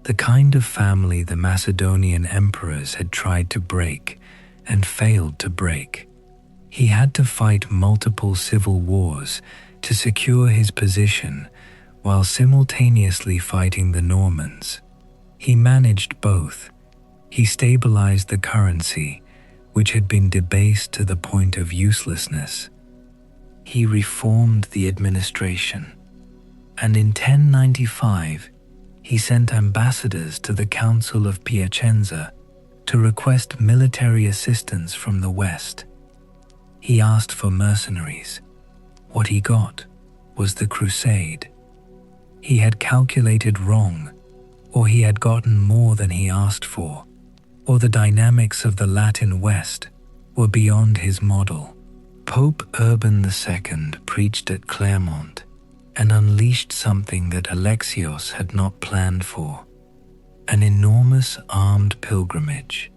the kind of family the Macedonian emperors had tried to break and failed to break. He had to fight multiple civil wars to secure his position while simultaneously fighting the Normans. He managed both. He stabilized the currency, which had been debased to the point of uselessness. He reformed the administration, and in 1095 he sent ambassadors to the Council of Piacenza to request military assistance from the West. He asked for mercenaries. What he got was the Crusade. He had calculated wrong, or he had gotten more than he asked for, or the dynamics of the Latin West were beyond his model. Pope Urban II preached at Clermont and unleashed something that Alexios had not planned for: an enormous armed pilgrimage.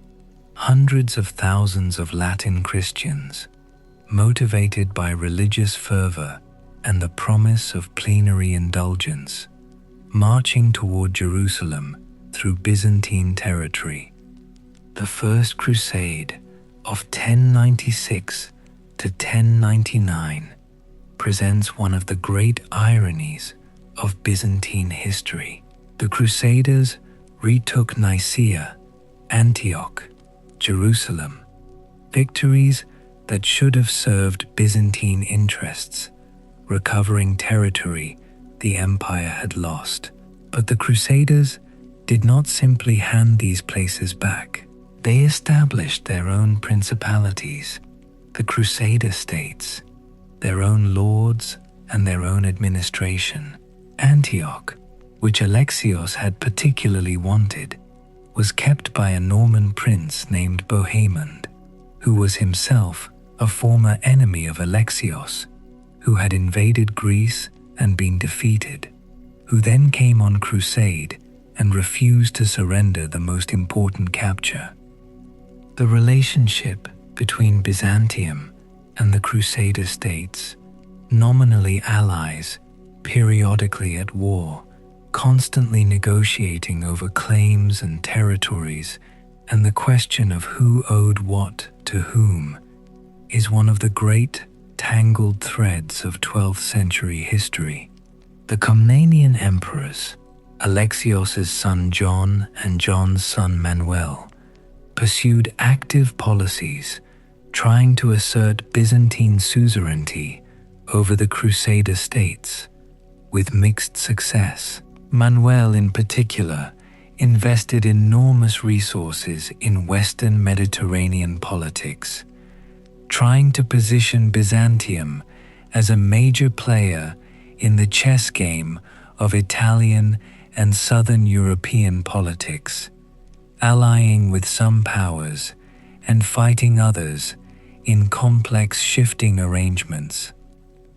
Hundreds of thousands of Latin Christians, motivated by religious fervor and the promise of plenary indulgence, marching toward Jerusalem through Byzantine territory. The First Crusade of 1096 to 1099 presents one of the great ironies of Byzantine history. The Crusaders retook Nicaea, Antioch, Jerusalem, victories that should have served Byzantine interests, recovering territory the empire had lost. But the Crusaders did not simply hand these places back. They established their own principalities, the Crusader states, their own lords and their own administration. Antioch, which Alexios had particularly wanted, was kept by a Norman prince named Bohemond, who was himself a former enemy of Alexios, who had invaded Greece and been defeated, who then came on crusade and refused to surrender the most important capture. The relationship between Byzantium and the Crusader states, nominally allies, periodically at war, constantly negotiating over claims and territories, and the question of who owed what to whom, is one of the great tangled threads of 12th century history. The Komnenian emperors, Alexios' son John and John's son Manuel, pursued active policies trying to assert Byzantine suzerainty over the Crusader states, with mixed success. Manuel in particular invested enormous resources in Western Mediterranean politics, trying to position Byzantium as a major player in the chess game of Italian and Southern European politics, allying with some powers and fighting others in complex shifting arrangements.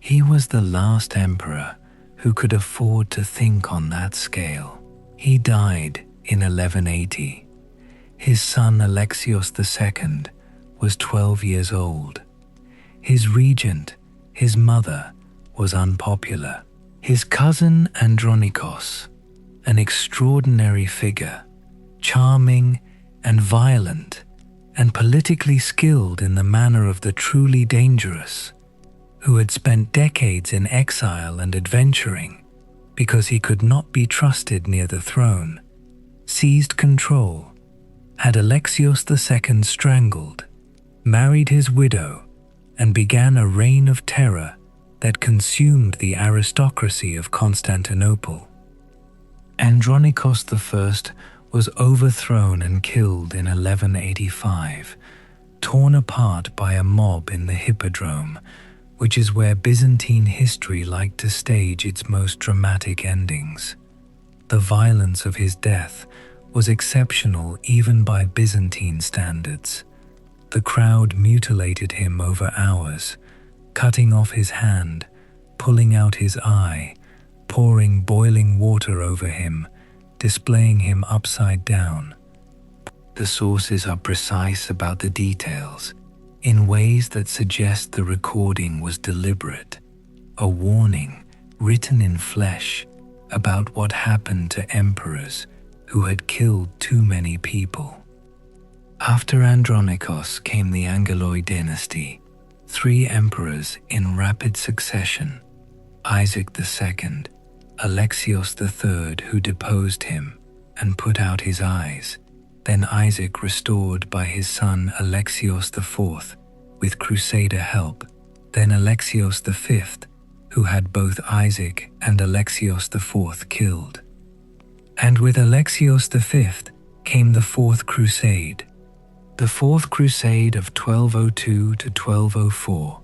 He was the last emperor who could afford to think on that scale. He died in 1180. His son Alexios II was 12 years old. His regent, his mother, was unpopular. His cousin Andronikos, an extraordinary figure, charming and violent, and politically skilled in the manner of the truly dangerous, who had spent decades in exile and adventuring because he could not be trusted near the throne, seized control, had Alexios II strangled, married his widow, and began a reign of terror that consumed the aristocracy of Constantinople. Andronikos I was overthrown and killed in 1185, torn apart by a mob in the Hippodrome, which is where Byzantine history liked to stage its most dramatic endings. The violence of his death was exceptional even by Byzantine standards. The crowd mutilated him over hours, cutting off his hand, pulling out his eye, pouring boiling water over him, displaying him upside down. The sources are precise about the details, in ways that suggest the recording was deliberate, a warning written in flesh about what happened to emperors who had killed too many people. After Andronikos came the Angeloi dynasty, 3 emperors in rapid succession: Isaac II, Alexios III, who deposed him and put out his eyes, then Isaac restored by his son Alexios IV with Crusader help, then Alexios V, who had both Isaac and Alexios IV killed. And with Alexios V came the Fourth Crusade. The Fourth Crusade of 1202 to 1204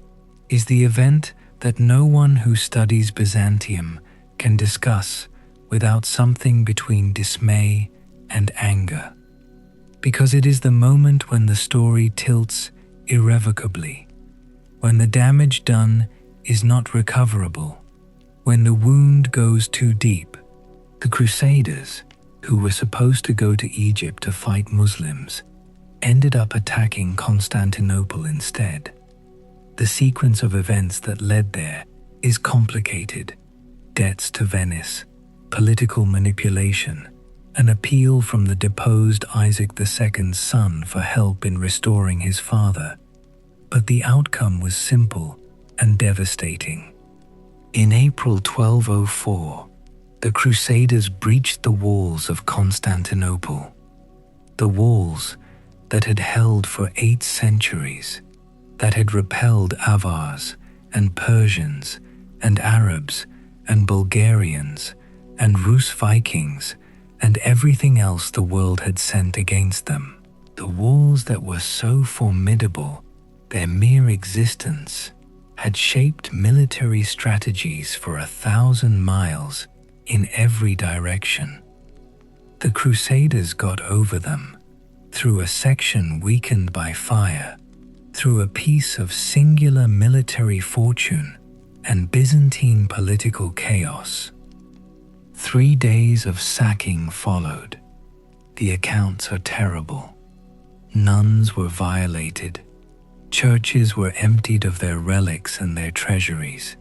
is the event that no one who studies Byzantium can discuss without something between dismay and anger, because it is the moment when the story tilts irrevocably, when the damage done is not recoverable, when the wound goes too deep. The Crusaders, who were supposed to go to Egypt to fight Muslims, ended up attacking Constantinople instead. The sequence of events that led there is complicated: debts to Venice, political manipulation, an appeal from the deposed Isaac II's son for help in restoring his father. But the outcome was simple and devastating. In April 1204, the Crusaders breached the walls of Constantinople, the walls that had held for 8 centuries, that had repelled Avars and Persians and Arabs and Bulgarians and Rus Vikings and everything else the world had sent against them. The walls that were so formidable, their mere existence had shaped military strategies for 1,000 miles in every direction. The Crusaders got over them through a section weakened by fire, through a piece of singular military fortune and Byzantine political chaos. 3 days of sacking followed. The accounts are terrible. Nuns were violated. Churches were emptied of their relics and their treasuries.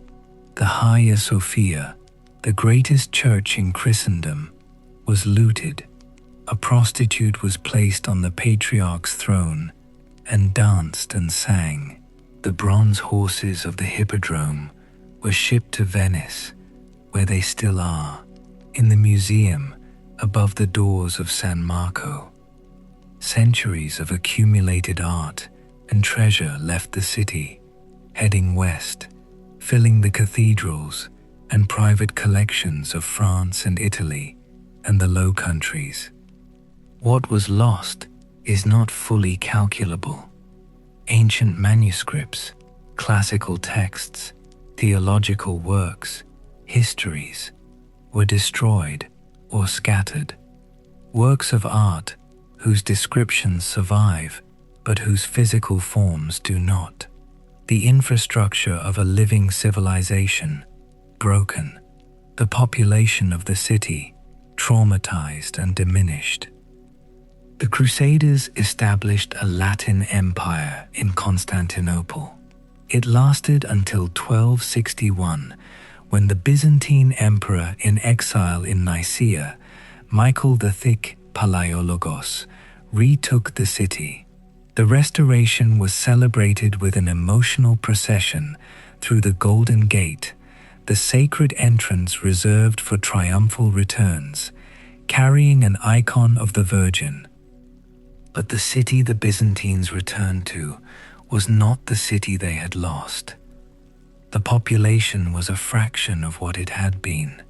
The Hagia Sophia, the greatest church in Christendom, was looted. A prostitute was placed on the patriarch's throne and danced and sang. The bronze horses of the Hippodrome were shipped to Venice, where they still are, in the museum above the doors of San Marco. Centuries of accumulated art and treasure left the city, heading west, filling the cathedrals and private collections of France and Italy and the Low Countries. What was lost is not fully calculable. Ancient manuscripts, classical texts, theological works, histories were destroyed or scattered. Works of art whose descriptions survive but whose physical forms do not. The infrastructure of a living civilization broken. The population of the city traumatized and diminished. The Crusaders established a Latin empire in Constantinople. It lasted until 1261, when the Byzantine emperor in exile in Nicaea, Michael the Thick Palaiologos, retook the city. The restoration was celebrated with an emotional procession through the Golden Gate, the sacred entrance reserved for triumphal returns, carrying an icon of the Virgin. But the city the Byzantines returned to was not the city they had lost. The population was a fraction of what it had been.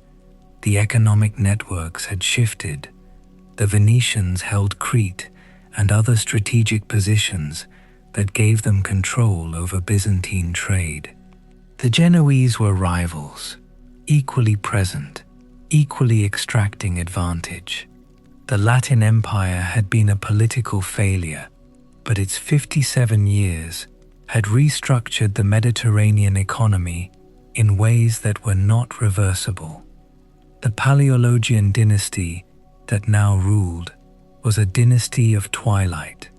The economic networks had shifted. The Venetians held Crete and other strategic positions that gave them control over Byzantine trade. The Genoese were rivals, equally present, equally extracting advantage. The Latin Empire had been a political failure, but its 57 years had restructured the Mediterranean economy in ways that were not reversible. The Paleologian dynasty that now ruled was a dynasty of twilight.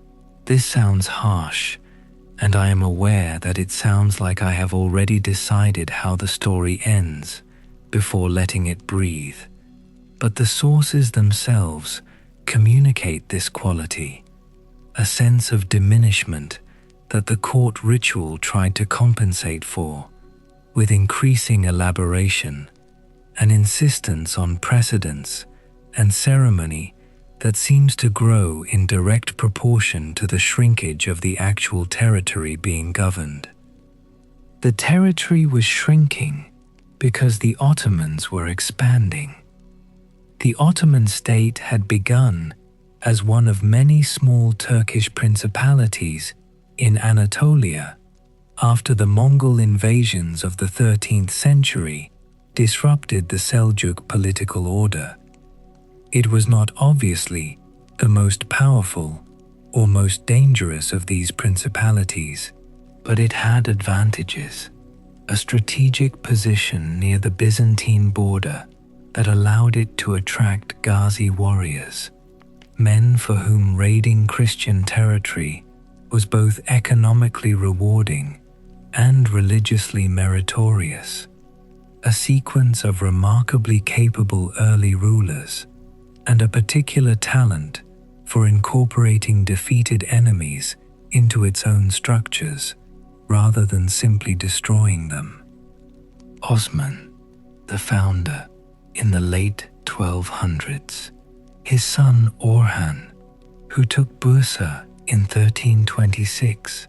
This sounds harsh, and I am aware that it sounds like I have already decided how the story ends before letting it breathe. But the sources themselves communicate this quality, a sense of diminishment that the court ritual tried to compensate for, with increasing elaboration, an insistence on precedence and ceremony that seems to grow in direct proportion to the shrinkage of the actual territory being governed. The territory was shrinking because the Ottomans were expanding. The Ottoman state had begun as one of many small Turkish principalities in Anatolia after the Mongol invasions of the 13th century disrupted the Seljuk political order. It was not obviously the most powerful or most dangerous of these principalities, but it had advantages, a strategic position near the Byzantine border that allowed it to attract Ghazi warriors, men for whom raiding Christian territory was both economically rewarding and religiously meritorious. A sequence of remarkably capable early rulers and a particular talent for incorporating defeated enemies into its own structures rather than simply destroying them. Osman, the founder, in the late 1200s, his son Orhan, who took Bursa in 1326,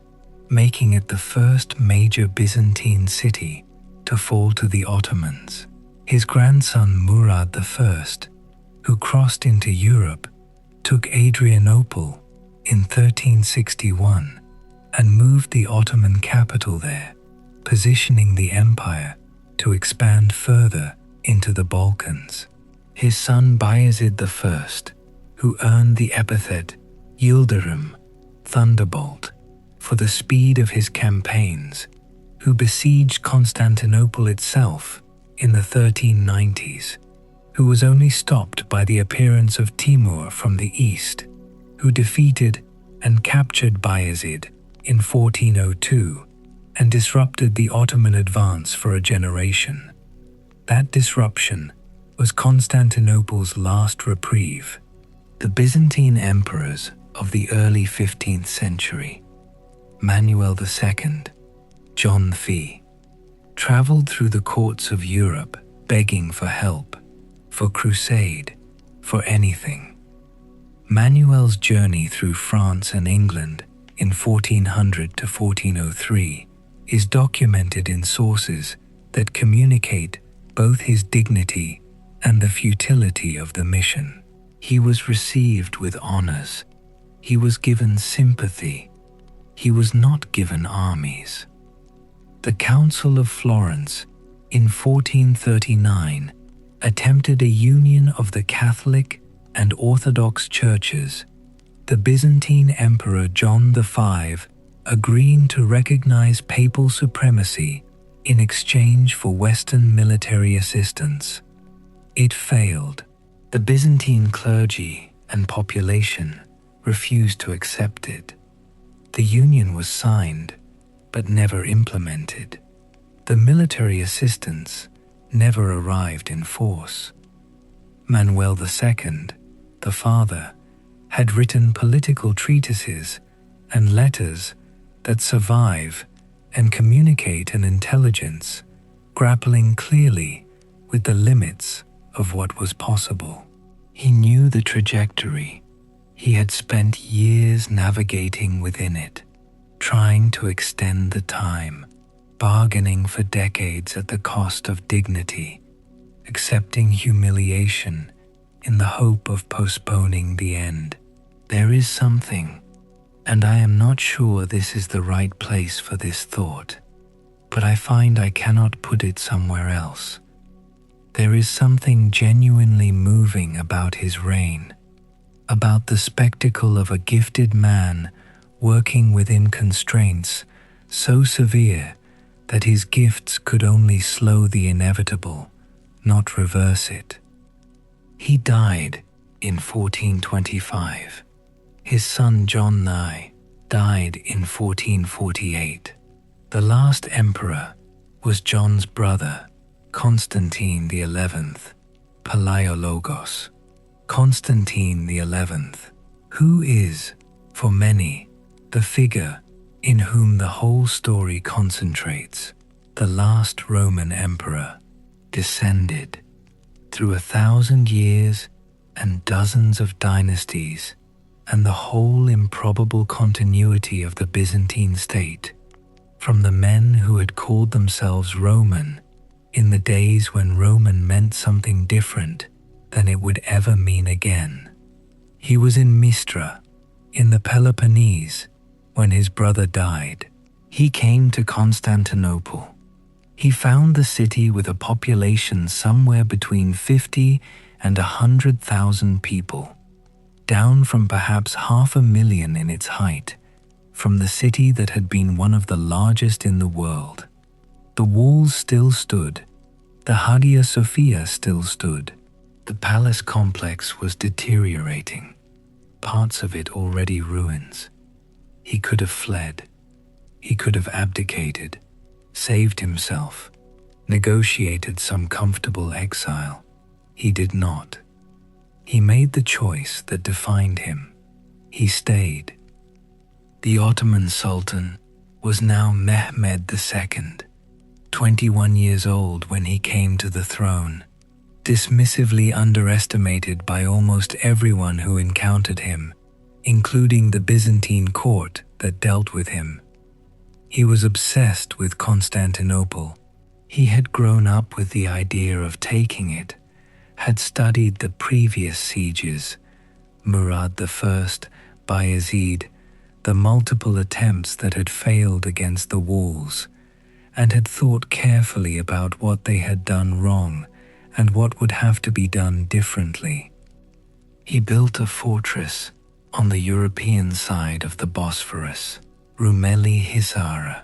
making it the first major Byzantine city to fall to the Ottomans. His grandson Murad I, who crossed into Europe, took Adrianople in 1361 and moved the Ottoman capital there, positioning the empire to expand further into the Balkans. His son Bayezid I, who earned the epithet Yildirim, Thunderbolt, for the speed of his campaigns, who besieged Constantinople itself in the 1390s, who was only stopped by the appearance of Timur from the east, who defeated and captured Bayezid in 1402 and disrupted the Ottoman advance for a generation. That disruption was Constantinople's last reprieve. The Byzantine emperors of the early 15th century, Manuel II, John V, traveled through the courts of Europe begging for help, for crusade, for anything. Manuel's journey through France and England in 1400 to 1403 is documented in sources that communicate both his dignity and the futility of the mission. He was received with honors. He was given sympathy. He was not given armies. The Council of Florence in 1439 attempted a union of the Catholic and Orthodox churches, the Byzantine Emperor John V agreeing to recognize papal supremacy in exchange for Western military assistance. It failed. The Byzantine clergy and population refused to accept it. The union was signed, but never implemented. The military assistance never arrived in force. Manuel II, the father, had written political treatises and letters that survive and communicate an intelligence grappling clearly with the limits of what was possible. He knew the trajectory. He had spent years navigating within it, trying to extend the time, bargaining for decades at the cost of dignity, accepting humiliation in the hope of postponing the end. There is something, and I am not sure this is the right place for this thought, but I find I cannot put it somewhere else. There is something genuinely moving about his reign, about the spectacle of a gifted man working within constraints so severe that his gifts could only slow the inevitable, not reverse it. He died in 1425. His son John I died in 1448. The last emperor was John's brother, Constantine XI, Palaiologos. Constantine XI, who is, for many, the figure in whom the whole story concentrates, the last Roman emperor, descended through 1,000 years and dozens of dynasties and the whole improbable continuity of the Byzantine state, from the men who had called themselves Roman in the days when Roman meant something different than it would ever mean again. He was in Mistra, in the Peloponnese, when his brother died. He came to Constantinople. He found the city with a population somewhere between 50 and 100,000 people, down from perhaps 500,000 in its height, from the city that had been one of the largest in the world. The walls still stood. The Hagia Sophia still stood. The palace complex was deteriorating, parts of it already ruins. He could have fled. He could have abdicated, saved himself, negotiated some comfortable exile. He did not. He made the choice that defined him. He stayed. The Ottoman Sultan was now Mehmed II, 21 years old when he came to the throne, dismissively underestimated by almost everyone who encountered him, including the Byzantine court that dealt with him. He was obsessed with Constantinople. He had grown up with the idea of taking it, had studied the previous sieges, Murad I, Bayezid, the multiple attempts that had failed against the walls, and had thought carefully about what they had done wrong and what would have to be done differently. He built a fortress on the European side of the Bosphorus, Rumeli Hisara,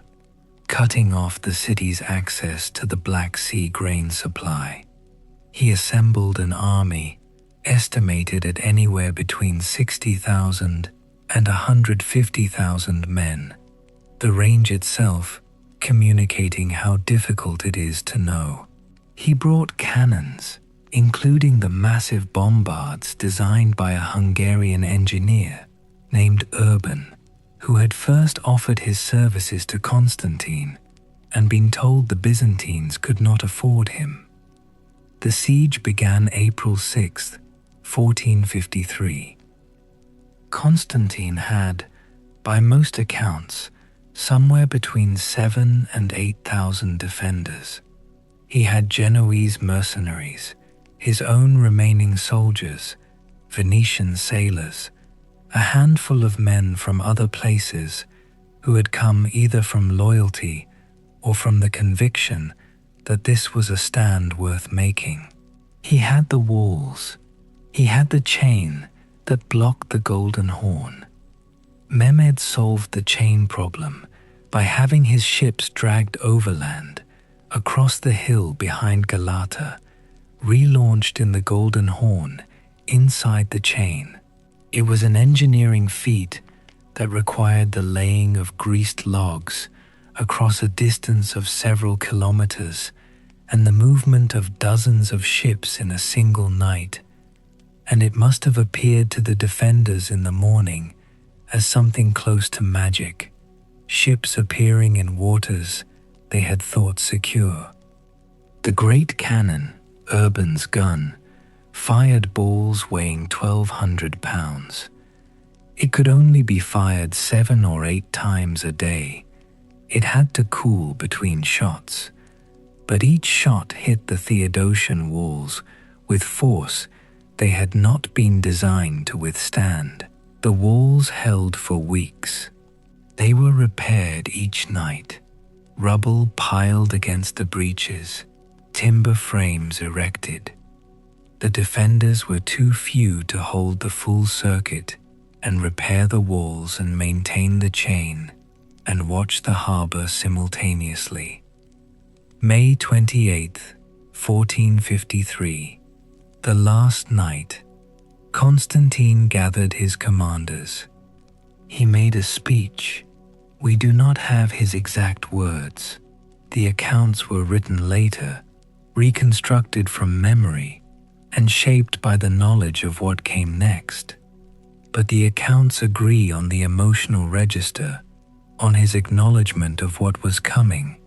cutting off the city's access to the Black Sea grain supply. He assembled an army estimated at anywhere between 60,000 and 150,000 men, the range itself communicating how difficult it is to know. He brought cannons, including the massive bombards designed by a Hungarian engineer named Urban, who had first offered his services to Constantine and been told the Byzantines could not afford him. The siege began April 6, 1453. Constantine had, by most accounts, somewhere between 7,000 and 8,000 defenders. He had Genoese mercenaries, his own remaining soldiers, Venetian sailors, a handful of men from other places who had come either from loyalty or from the conviction that this was a stand worth making. He had the walls. He had the chain that blocked the Golden Horn. Mehmed solved the chain problem by having his ships dragged overland, across the hill behind Galata, relaunched in the Golden Horn, inside the chain. It was an engineering feat that required the laying of greased logs across a distance of several kilometers and the movement of dozens of ships in a single night, and it must have appeared to the defenders in the morning as something close to magic, ships appearing in waters they had thought secure. The great cannon, Urban's gun, fired balls weighing 1,200 pounds. It could only be fired 7 or 8 times a day. It had to cool between shots, but each shot hit the Theodosian walls with force they had not been designed to withstand. The walls held for weeks. They were repaired each night, rubble piled against the breaches, timber frames erected. The defenders were too few to hold the full circuit and repair the walls and maintain the chain and watch the harbor simultaneously. May 28, 1453. The last night, Constantine gathered his commanders. He made a speech. We do not have his exact words. The accounts were written later, reconstructed from memory, and shaped by the knowledge of what came next. But the accounts agree on the emotional register, on his acknowledgement of what was coming,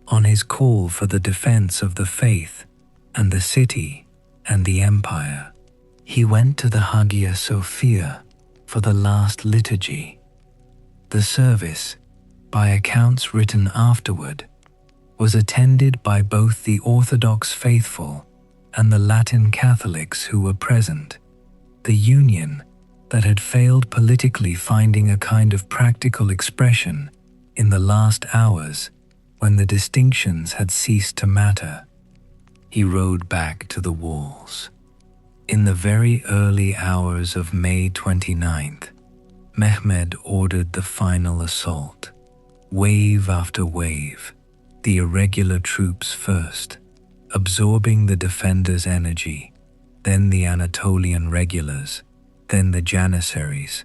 on his call for the defense of the faith and the city and the empire. He went to the Hagia Sophia for the last liturgy. The service, by accounts written afterward, was attended by both the Orthodox faithful and the Latin Catholics who were present. The union that had failed politically finding a kind of practical expression in the last hours when the distinctions had ceased to matter. He rode back to the walls. In the very early hours of May 29th, Mehmed ordered the final assault. Wave after wave, the irregular troops first, absorbing the defenders' energy, then the Anatolian regulars, then the Janissaries,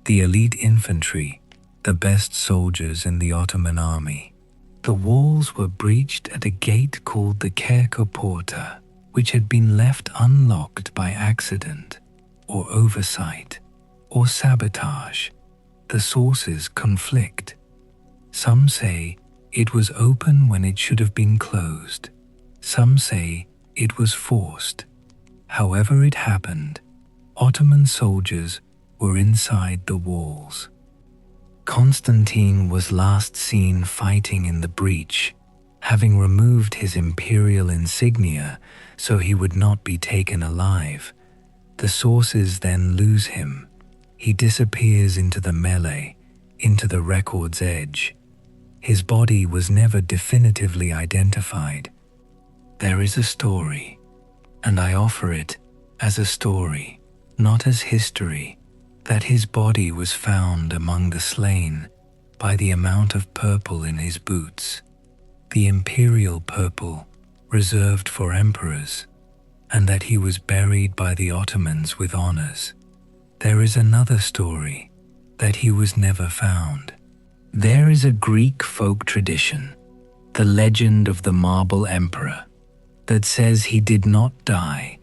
the elite infantry, the best soldiers in the Ottoman army. The walls were breached at a gate called the Kerkoporta, which had been left unlocked by accident, or oversight, or sabotage. The sources conflict. Some say it was open when it should have been closed. Some say it was forced. However it happened, Ottoman soldiers were inside the walls. Constantine was last seen fighting in the breach, having removed his imperial insignia so he would not be taken alive. The sources then lose him. He disappears into the melee, into the record's edge. His body was never definitively identified. There is a story, and I offer it as a story, not as history, that his body was found among the slain by the amount of purple in his boots, the imperial purple reserved for emperors, and that he was buried by the Ottomans with honors. There is another story, that he was never found. There is a Greek folk tradition, the legend of the marble emperor, that says he did not die,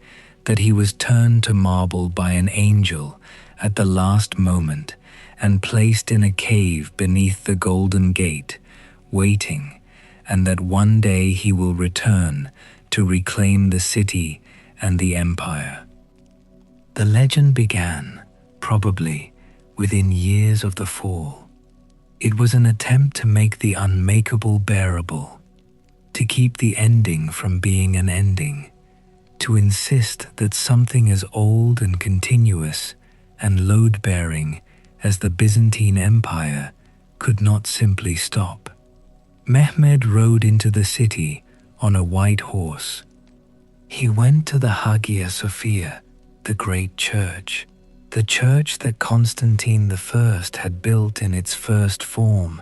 that he was turned to marble by an angel at the last moment and placed in a cave beneath the Golden Gate, waiting, and that one day he will return to reclaim the city and the empire. The legend began, probably, within years of the fall. It was an attempt to make the unmakeable bearable, to keep the ending from being an ending, to insist that something as old and continuous and load-bearing as the Byzantine Empire could not simply stop. Mehmed rode into the city on a white horse. He went to the Hagia Sophia, the great church, the church that Constantine I had built in its first form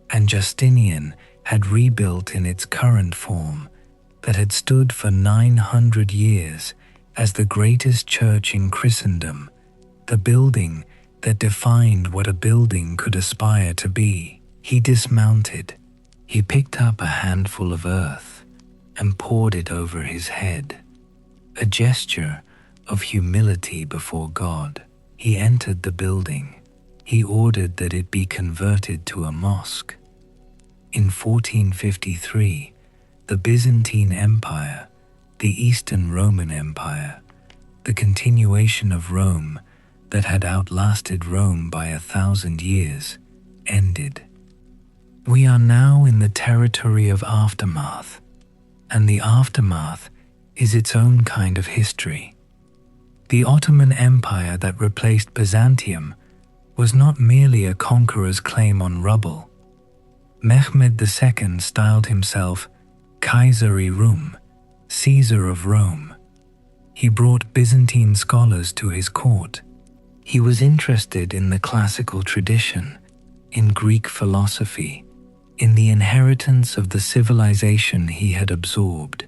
and Justinian had rebuilt in its current form, that had stood for 900 years as the greatest church in Christendom, the building that defined what a building could aspire to be. He dismounted. He picked up a handful of earth and poured it over his head, a gesture of humility before God. He entered the building. He ordered that it be converted to a mosque. In 1453, the Byzantine Empire, the Eastern Roman Empire, the continuation of Rome, that had outlasted Rome by 1,000 years ended. We are now in the territory of aftermath, and the aftermath is its own kind of history. The Ottoman Empire that replaced Byzantium was not merely a conqueror's claim on rubble. Mehmed II styled himself Kaiser-i-Rum, Caesar of Rome. He brought Byzantine scholars to his court. He was interested in the classical tradition, in Greek philosophy, in the inheritance of the civilization he had absorbed.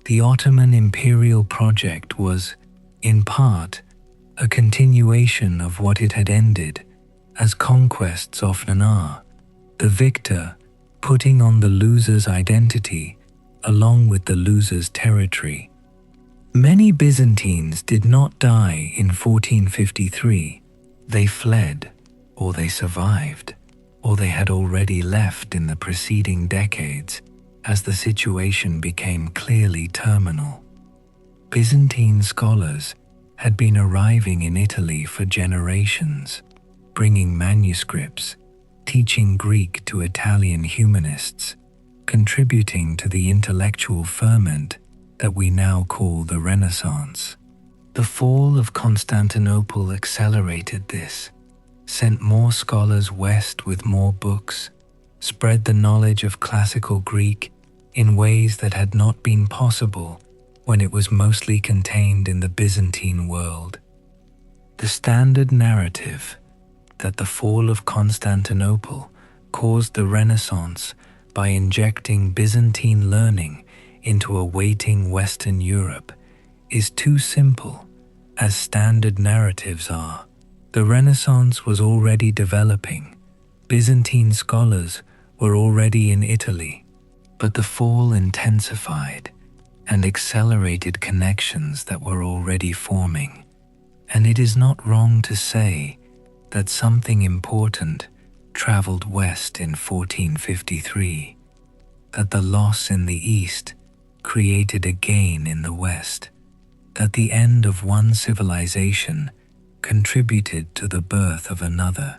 The Ottoman imperial project was, in part, a continuation of what it had ended, as conquests often are, the victor putting on the loser's identity along with the loser's territory. Many Byzantines did not die in 1453. They fled, or they survived, or they had already left in the preceding decades as the situation became clearly terminal. Byzantine scholars had been arriving in Italy for generations, bringing manuscripts, teaching Greek to Italian humanists, contributing to the intellectual ferment that we now call the Renaissance. The fall of Constantinople accelerated this, sent more scholars west with more books, spread the knowledge of classical Greek in ways that had not been possible when it was mostly contained in the Byzantine world. The standard narrative that the fall of Constantinople caused the Renaissance by injecting Byzantine learning into a waiting Western Europe is too simple, as standard narratives are. The Renaissance was already developing. Byzantine scholars were already in Italy, but the fall intensified and accelerated connections that were already forming. And it is not wrong to say that something important traveled west in 1453, that the loss in the east created a gain in the west, that the end of one civilization contributed to the birth of another.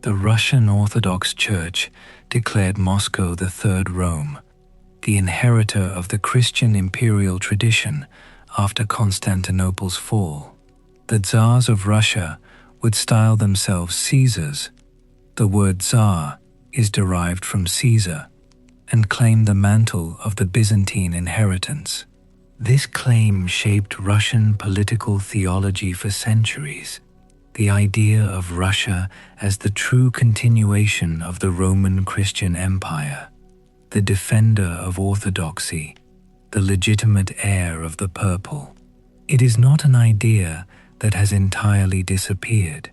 The Russian Orthodox Church declared Moscow the Third Rome, the inheritor of the Christian imperial tradition after Constantinople's fall. The Tsars of Russia would style themselves Caesars. The word Tsar is derived from Caesar, and claim the mantle of the Byzantine inheritance. This claim shaped Russian political theology for centuries. The idea of Russia as the true continuation of the Roman Christian Empire, the defender of orthodoxy, the legitimate heir of the purple. It is not an idea that has entirely disappeared.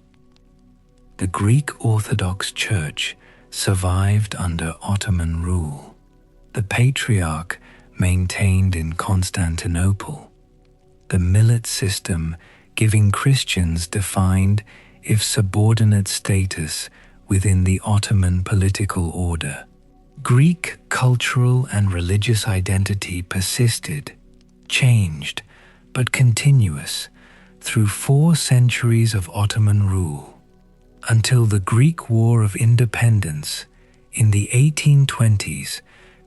The Greek Orthodox Church survived under Ottoman rule. The Patriarch maintained in Constantinople. The millet system giving Christians defined, if subordinate, status within the Ottoman political order. Greek cultural and religious identity persisted, changed, but continuous, through 4 centuries of Ottoman rule, until the Greek War of Independence in the 1820s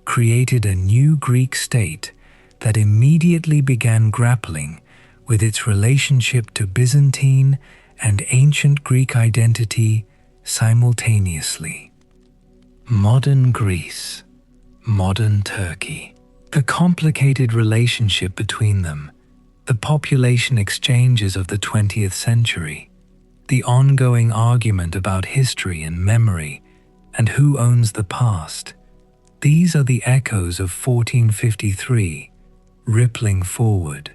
created a new Greek state that immediately began grappling with its relationship to Byzantine and ancient Greek identity simultaneously. Modern Greece, modern Turkey, the complicated relationship between them, the population exchanges of the 20th century, the ongoing argument about history and memory and who owns the past. These are the echoes of 1453, rippling forward.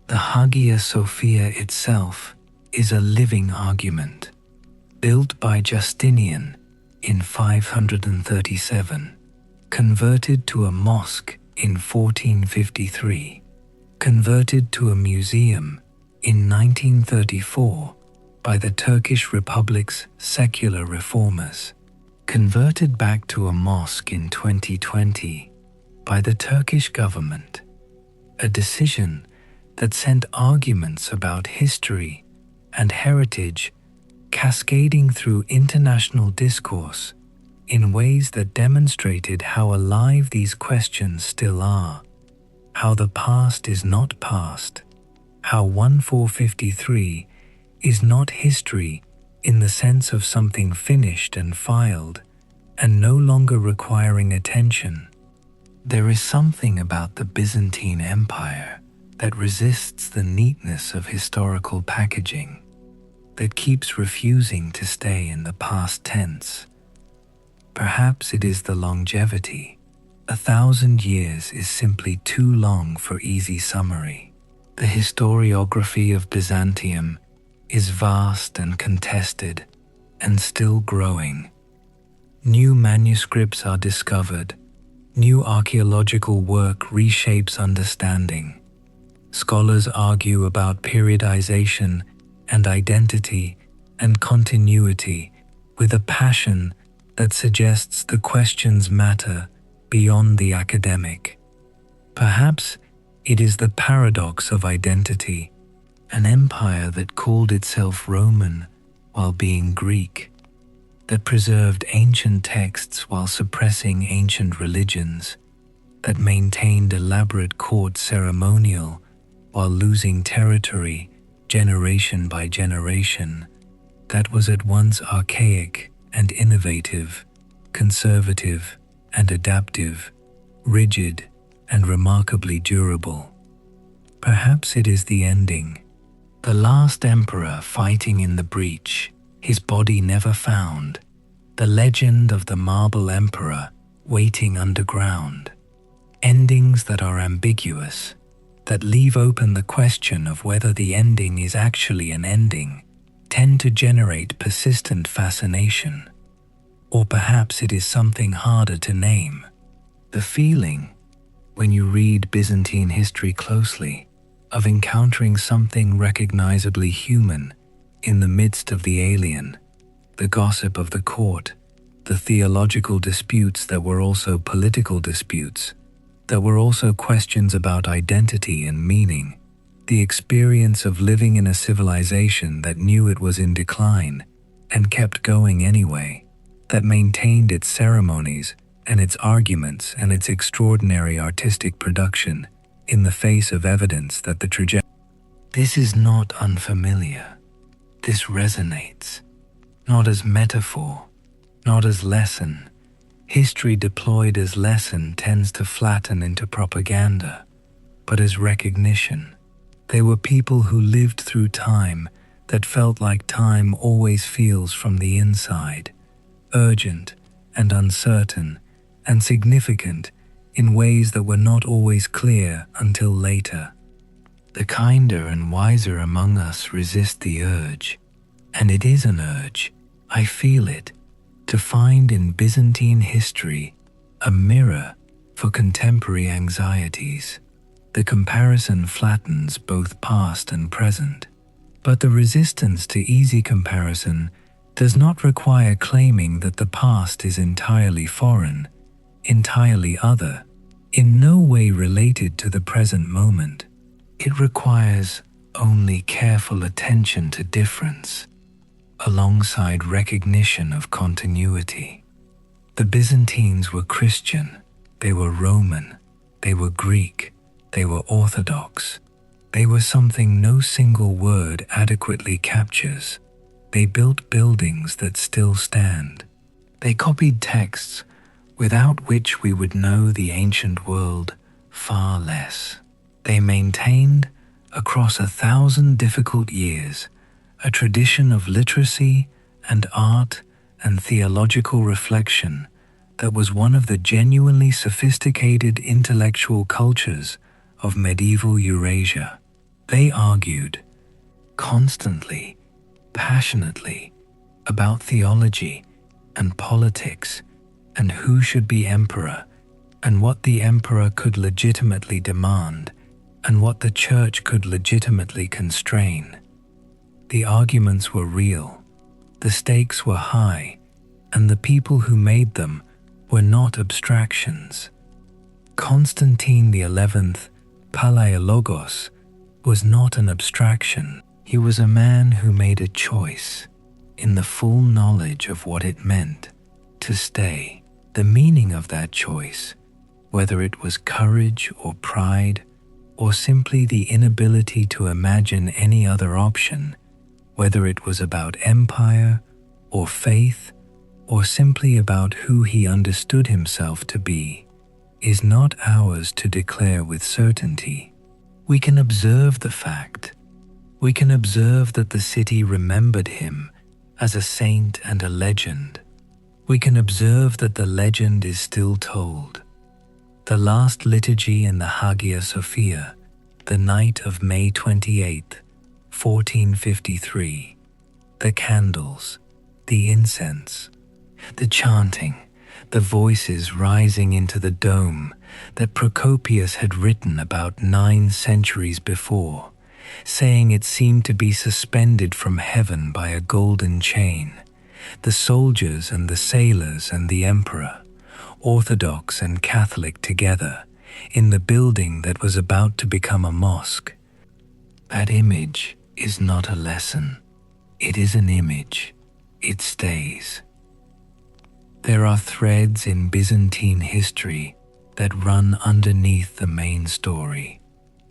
The Hagia Sophia itself is a living argument, built by Justinian in 537, converted to a mosque in 1453, converted to a museum in 1934 by the Turkish Republic's secular reformers, converted back to a mosque in 2020 by the Turkish government, a decision that sent arguments about history and heritage cascading through international discourse in ways that demonstrated how alive these questions still are, how the past is not past, how 1453 is not history in the sense of something finished and filed and no longer requiring attention. There is something about the Byzantine Empire that resists the neatness of historical packaging, that keeps refusing to stay in the past tense. Perhaps it is the longevity. 1,000 years is simply too long for easy summary. The historiography of Byzantium is vast and contested, and still growing. New manuscripts are discovered. New archaeological work reshapes understanding. Scholars argue about periodization and identity and continuity with a passion that suggests the questions matter beyond the academic. Perhaps it is the paradox of identity, an empire that called itself Roman while being Greek, that preserved ancient texts while suppressing ancient religions, that maintained elaborate court ceremonial while losing territory generation by generation, that was at once archaic and innovative, conservative and adaptive, rigid and remarkably durable. Perhaps it is the ending. The last emperor fighting in the breach, his body never found. The legend of the marble emperor waiting underground. Endings that are ambiguous, that leave open the question of whether the ending is actually an ending, tend to generate persistent fascination. Or perhaps it is something harder to name. The feeling, when you read Byzantine history closely, of encountering something recognizably human in the midst of the alien, the gossip of the court, the theological disputes that were also political disputes, that were also questions about identity and meaning, the experience of living in a civilization that knew it was in decline and kept going anyway, that maintained its ceremonies and its arguments and its extraordinary artistic production in the face of evidence that the trajectory. This is not unfamiliar. This resonates, not as metaphor, not as lesson. History deployed as lesson tends to flatten into propaganda, but as recognition. They were people who lived through time that felt like time always feels from the inside, urgent and uncertain and significant in ways that were not always clear until later. The kinder and wiser among us resist the urge, and it is an urge, I feel it, to find in Byzantine history a mirror for contemporary anxieties. The comparison flattens both past and present, but the resistance to easy comparison does not require claiming that the past is entirely foreign, entirely other, in no way related to the present moment. It requires only careful attention to difference, alongside recognition of continuity. The Byzantines were Christian, they were Roman, they were Greek, they were Orthodox. They were something no single word adequately captures. They built buildings that still stand. They copied texts without which we would know the ancient world far less. They maintained, across 1,000 difficult years, a tradition of literacy and art and theological reflection that was one of the genuinely sophisticated intellectual cultures of medieval Eurasia. They argued, constantly, passionately, about theology and politics and who should be emperor and what the emperor could legitimately demand and what the church could legitimately constrain. The arguments were real, the stakes were high, and the people who made them were not abstractions. Constantine XI, Palaiologos, was not an abstraction. He was a man who made a choice in the full knowledge of what it meant to stay. The meaning of that choice, whether it was courage or pride, or simply the inability to imagine any other option, whether it was about empire or faith, or simply about who he understood himself to be, is not ours to declare with certainty. We can observe the fact. We can observe that the city remembered him as a saint and a legend. We can observe that the legend is still told. The last liturgy in the Hagia Sophia, the night of May 28, 1453, the candles, the incense, the chanting, the voices rising into the dome that Procopius had written about 9 centuries before, saying it seemed to be suspended from heaven by a golden chain. The soldiers and the sailors and the emperor, Orthodox and Catholic together, in the building that was about to become a mosque. That image is not a lesson. It is an image. It stays. There are threads in Byzantine history that run underneath the main story,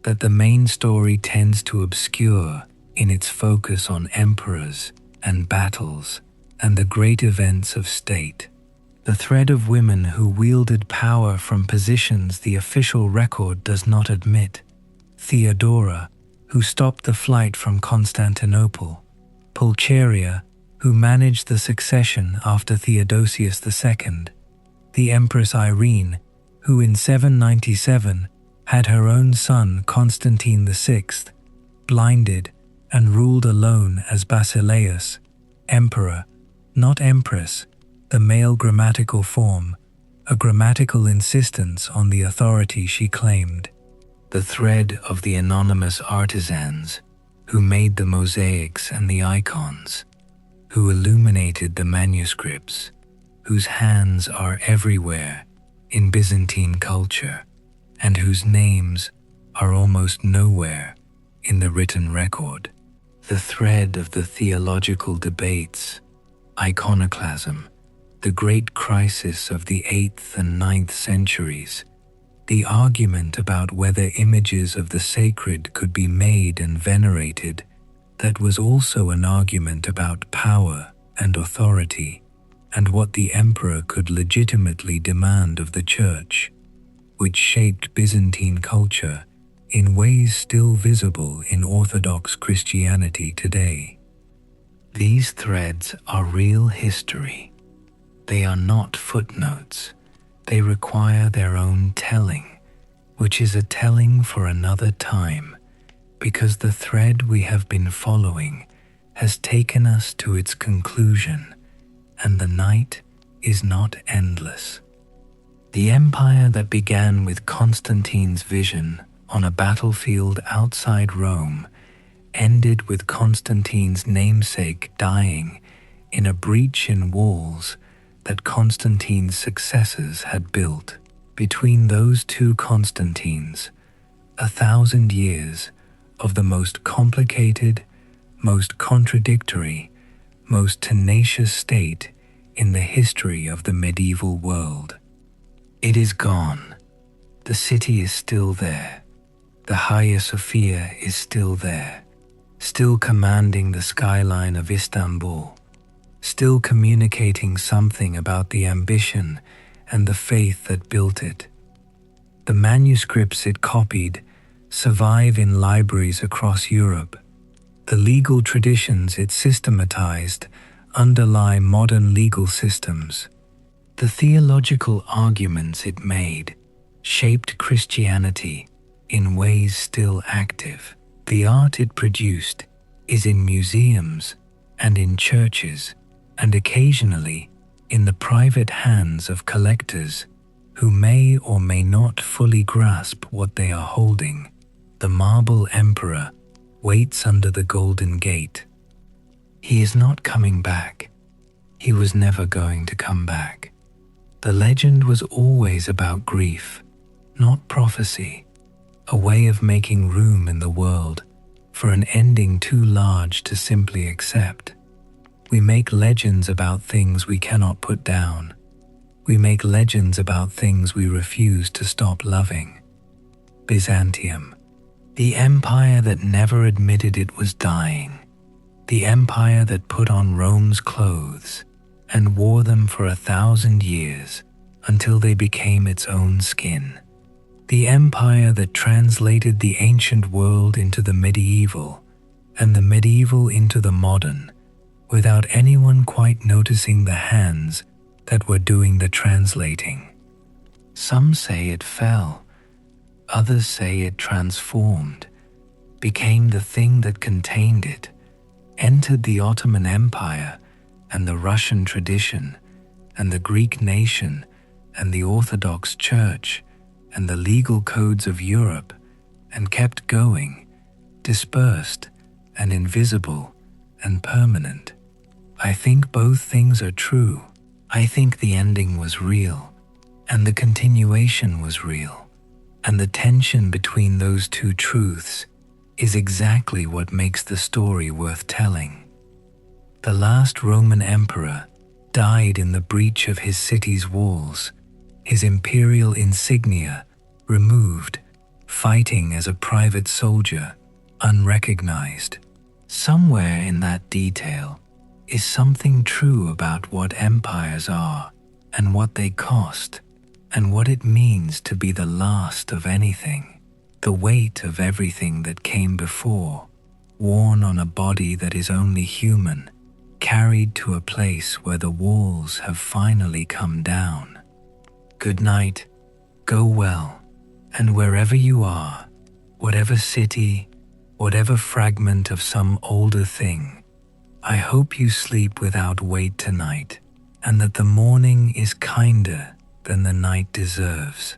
that the main story tends to obscure in its focus on emperors and battles and the great events of state. The thread of women who wielded power from positions the official record does not admit. Theodora, who stopped the flight from Constantinople. Pulcheria, who managed the succession after Theodosius II. The Empress Irene, who in 797 had her own son Constantine VI, blinded and ruled alone as Basileus, emperor, not empress, the male grammatical form, a grammatical insistence on the authority she claimed. The thread of the anonymous artisans who made the mosaics and the icons, who illuminated the manuscripts, whose hands are everywhere in Byzantine culture, and whose names are almost nowhere in the written record. The thread of the theological debates, iconoclasm, the great crisis of the 8th and 9th centuries, the argument about whether images of the sacred could be made and venerated, that was also an argument about power and authority, and what the emperor could legitimately demand of the church, which shaped Byzantine culture in ways still visible in Orthodox Christianity today. These threads are real history. They are not footnotes. They require their own telling, which is a telling for another time, because the thread we have been following has taken us to its conclusion, and the night is not endless. The empire that began with Constantine's vision on a battlefield outside Rome ended with Constantine's namesake dying in a breach in walls that Constantine's successors had built. Between those two Constantines, 1,000 years of the most complicated, most contradictory, most tenacious state in the history of the medieval world. It is gone. The city is still there. The Hagia Sophia is still there, still commanding the skyline of Istanbul, still communicating something about the ambition and the faith that built it. The manuscripts it copied survive in libraries across Europe. The legal traditions it systematized underlie modern legal systems. The theological arguments it made shaped Christianity in ways still active. The art it produced is in museums and in churches, and occasionally in the private hands of collectors who may or may not fully grasp what they are holding. The marble emperor waits under the golden gate. He is not coming back. He was never going to come back. The legend was always about grief, not prophecy, a way of making room in the world for an ending too large to simply accept. We make legends about things we cannot put down. We make legends about things we refuse to stop loving. Byzantium, the empire that never admitted it was dying. The empire that put on Rome's clothes and wore them for 1,000 years until they became its own skin. The empire that translated the ancient world into the medieval and the medieval into the modern without anyone quite noticing the hands that were doing the translating. Some say it fell, others say it transformed, became the thing that contained it, entered the Ottoman Empire and the Russian tradition and the Greek nation and the Orthodox Church and the legal codes of Europe, and kept going, dispersed and invisible and permanent. I think both things are true. I think the ending was real, and the continuation was real, and the tension between those two truths is exactly what makes the story worth telling. The last Roman emperor died in the breach of his city's walls, his imperial insignia removed, fighting as a private soldier, unrecognized. Somewhere in that detail is something true about what empires are and what they cost and what it means to be the last of anything, the weight of everything that came before, worn on a body that is only human, carried to a place where the walls have finally come down. Good night, go well, and wherever you are, whatever city, whatever fragment of some older thing, I hope you sleep without weight tonight, and that the morning is kinder than the night deserves.